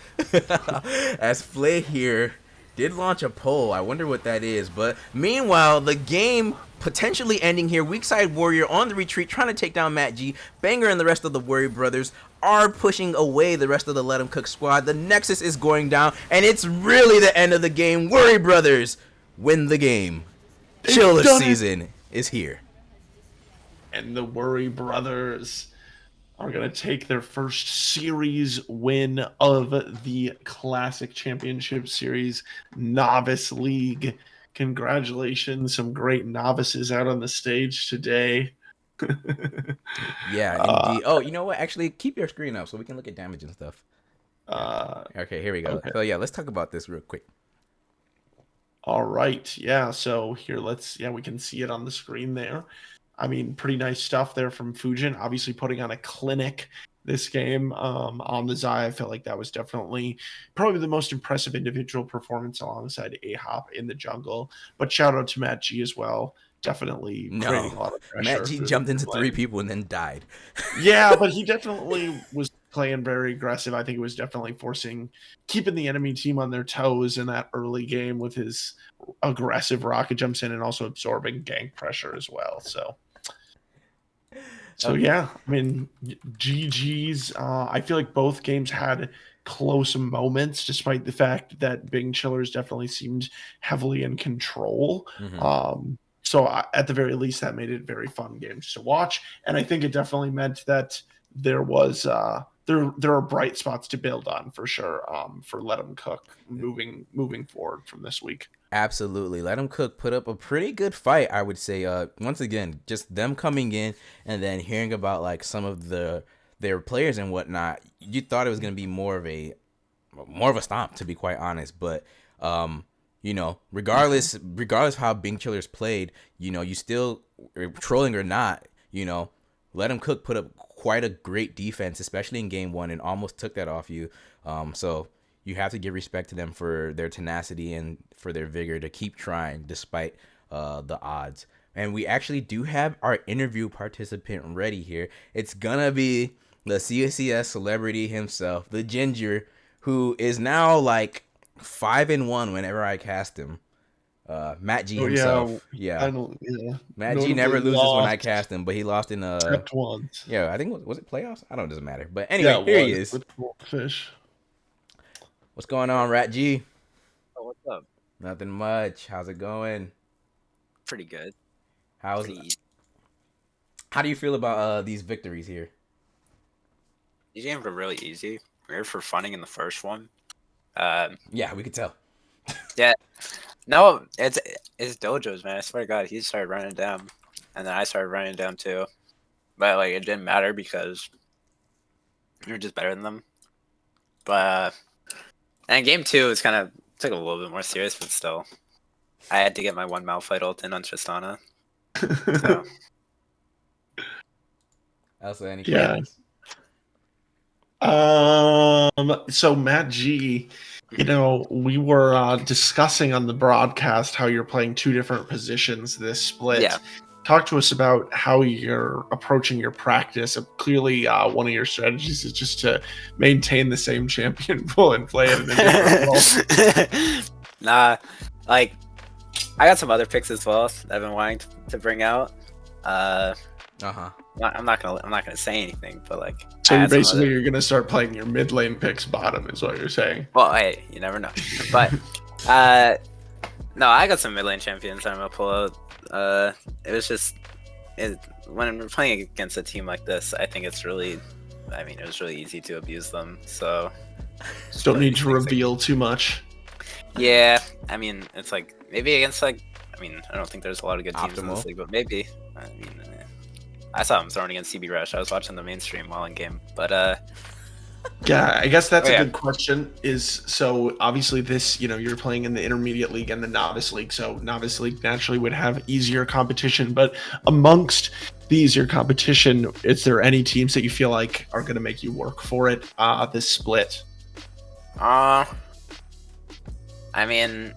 S2: As Flay here did launch a poll. I wonder what that is. But meanwhile, the game potentially ending here. Weakside Warrior on the retreat, trying to take down Matt G. Banger and the rest of the WorryBrothers are pushing away the rest of the Let 'Em Cook squad. The Nexus is going down, and it's really the end of the game. WorryBrothers win the game. Chiller season is here.
S3: And the WorryBrothers are going to take their first series win of the Classic Championship Series Novice League. Congratulations. Some great novices out on the stage today.
S2: Yeah, indeed. Oh, you know what? Actually, keep your screen up so we can look at damage and stuff. Okay, here we go.
S3: Okay.
S2: So yeah, let's talk about this real quick.
S3: All right. Yeah. So here, we can see it on the screen there. I mean, pretty nice stuff there from Fujin. Obviously putting on a clinic this game on the Zai. I felt like that was definitely probably the most impressive individual performance alongside A-Hop in the jungle. But shout out to Matt G as well. Definitely creating a lot of pressure.
S2: Matt G jumped into 3 people and then died.
S3: Yeah, but he definitely was playing very aggressive. I think it was definitely keeping the enemy team on their toes in that early game with his aggressive rocket jumps in and also absorbing gank pressure as well. So yeah, I mean, GG's. I feel like both games had close moments, despite the fact that Bing Chillers definitely seemed heavily in control. So at the very least, that made it very fun games to watch, and I think it definitely meant that there was there are bright spots to build on for sure for Let 'Em Cook moving forward from this week.
S2: Absolutely. Let 'Em Cook put up a pretty good fight, I would say. Once again, just them coming in and then hearing about like some of their players and whatnot, you thought it was gonna be more of a stomp, to be quite honest. But you know, regardless how Bing Chillers played, you know, you still, trolling or not, you know, Let 'Em Cook put up quite a great defense, especially in game 1, and almost took that off you. So you have to give respect to them for their tenacity and for their vigor to keep trying despite the odds. And we actually do have our interview participant ready here. It's gonna be the CCS celebrity himself, the Ginger, who is now like 5-1 whenever I cast him. Matt G himself. Yeah. Matt G never loses when I cast him, but he lost in
S3: except once.
S2: Yeah, I think was it playoffs? I don't know, it doesn't matter. But anyway, here he is.
S3: With Fish.
S2: What's going on, Rat G?
S4: Oh, what's up?
S2: Nothing much. How's it going?
S4: Pretty good.
S2: How do you feel about these victories here?
S4: These games were really easy. We were for funning in the first one.
S2: Yeah, we could tell.
S4: Yeah. No, it's Dojo's, man. I swear to God, he started running down, and then I started running down too. But like, it didn't matter because we were just better than them. But and game 2 is kind of took it a little bit more serious, but still, I had to get my 1 Malphite ult in on Tristana. So.
S2: Elsa, any
S3: Yeah.
S2: questions?
S3: So Matt G, You know, we were discussing on the broadcast how you're playing two different positions this split.
S4: Yeah.
S3: Talk to us about how you're approaching your practice. Clearly, one of your strategies is just to maintain the same champion pool and play it in a different role.
S4: Nah, like I got some other picks as well that I've been wanting to bring out.
S2: Uh-huh.
S4: I'm not gonna say anything, but like.
S3: So
S4: I
S3: you're
S4: had some
S3: basically
S4: other-
S3: you're gonna start playing your mid lane picks bottom, is what you're saying.
S4: Well, hey, you never know. But no, I got some mid lane champions I'm gonna pull out. It was just when we're playing against a team like this, I think it's really, I mean, it was really easy to abuse them. So
S3: Don't need to reveal too much.
S4: yeah, I mean, it's like maybe against like, I mean, I don't think there's a lot of good teams in
S2: Optimal.
S4: this league, but maybe. I mean, I saw him throwing against CB Rush. I was watching the mainstream while in game, but
S3: Yeah, I guess that's
S4: Oh,
S3: a
S4: yeah.
S3: good question. Is so obviously this, you're playing in the intermediate league and the novice league. So novice league naturally would have easier competition. But amongst the easier competition, is there any teams that you feel like are going to make you work for it? This split.
S4: I mean,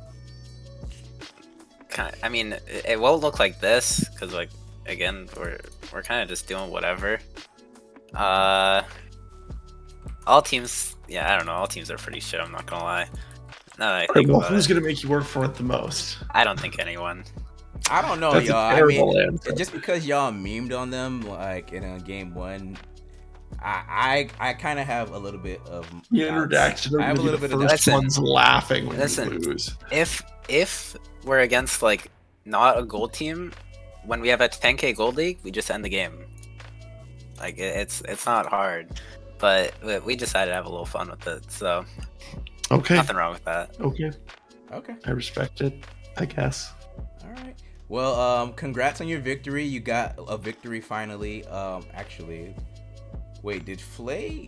S4: it won't look like this because, like, again, we're kind of just doing whatever. All teams, yeah, I don't know. All teams are pretty shit. I'm not gonna lie. Now that I
S3: All right,
S4: think
S3: well,
S4: about
S3: who's
S4: it,
S3: going to make you work for it the most?
S4: I don't think anyone.
S2: I don't know,
S3: That's a
S2: y'all. I
S3: terrible
S2: mean,
S3: answer.
S2: just because y'all memed on them like in game 1, I kind of have a little bit of
S3: You
S2: doubts.
S3: interact. They're
S2: I have a
S3: going to
S2: little
S3: be
S2: bit
S3: the
S2: of
S3: first
S4: Listen,
S3: ones laughing when
S4: listen.
S3: you lose.
S4: If we're against like not a gold team, when we have a 10k gold league, we just end the game. Like it's not hard, but we decided to have a little fun with it, so
S3: Okay.
S4: nothing wrong with that.
S3: Okay.
S2: Okay.
S3: I respect it, I guess.
S2: All right. Well, congrats on your victory. You got a victory finally. Actually, wait, did Flay?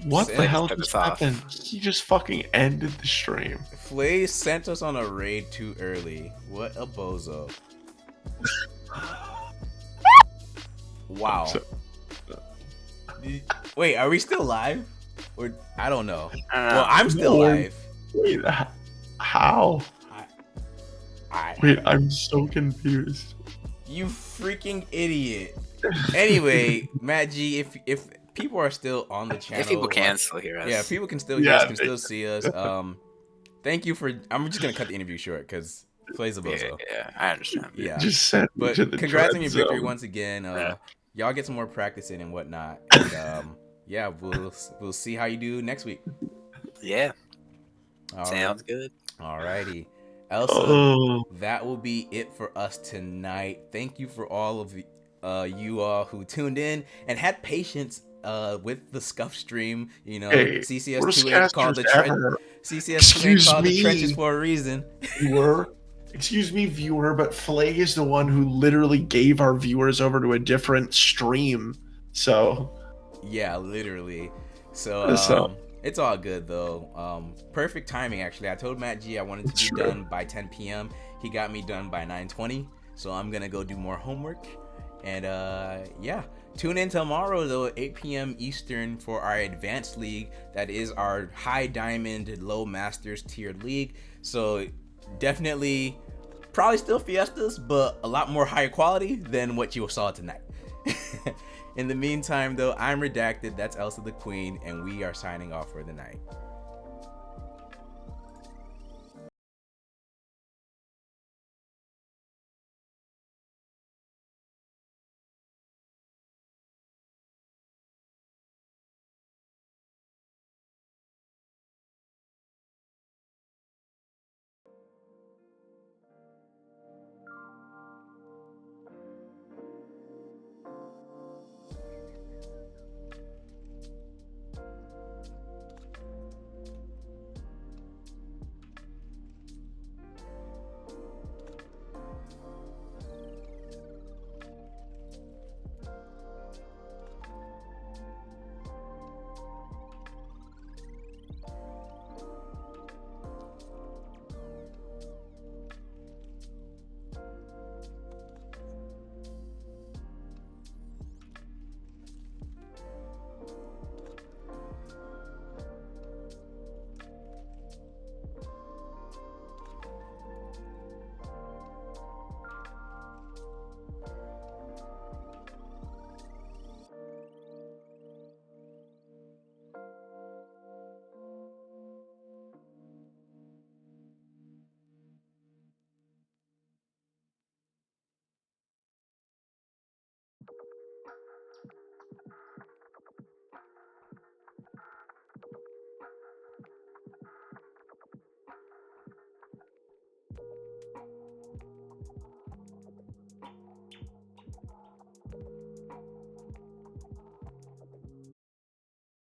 S3: What the
S2: Flay
S3: hell
S4: took
S3: just
S4: us off.
S3: happened? He just fucking ended the stream.
S2: Flay sent us on a raid too early. What a bozo. Wow.
S3: So-
S2: Wait, are we still live? Or I don't know.
S4: I don't know.
S2: Well, I'm still
S3: No.
S2: live.
S3: Wait, how?
S2: I
S3: Wait, I'm so confused.
S2: You freaking idiot. Anyway, Matt G, if people are still on the channel,
S4: if people can
S2: like-
S4: still hear us,
S2: yeah, people can still
S3: Yeah,
S2: hear us, can still see us. Thank you for. I'm just gonna cut the interview short because Flay's a bozo.
S4: yeah, I understand.
S2: Yeah,
S3: Just sent me
S2: but
S3: to the
S2: congrats on
S3: dread
S2: your victory
S3: zone.
S2: once again.
S4: Yeah.
S2: Y'all get some more practice in and whatnot. And yeah, we'll see how you do next week.
S4: Yeah,
S2: All
S4: sounds good.
S2: Alrighty, Elsa.
S3: Oh,
S2: That will be it for us tonight. Thank you for all of you all who tuned in and had patience with the scuff stream. You know,
S3: hey,
S2: CCS
S3: worst
S2: 2 ain't called
S3: casters
S2: the
S3: ever.
S2: CCS 2 ain't
S3: Excuse
S2: called the
S3: me.
S2: trenches for a reason.
S3: Excuse me, viewer, but Flay is the one who literally gave our viewers over to a different stream. So,
S2: Yeah, literally. So
S3: So-
S2: it's all good though. Perfect timing actually. I told Matt G I wanted to
S3: That's
S2: be
S3: true.
S2: done by 10 p.m. He got me done by 9:20. So I'm gonna go do more homework. And yeah, tune in tomorrow though at 8 p.m. Eastern for our advanced league. That is our high diamond, low masters tiered league. So definitely, probably still fiestas, but a lot more higher quality than what you saw tonight. In the meantime though, I'm Redacted. That's Elsa the Queen, and we are signing off for the night.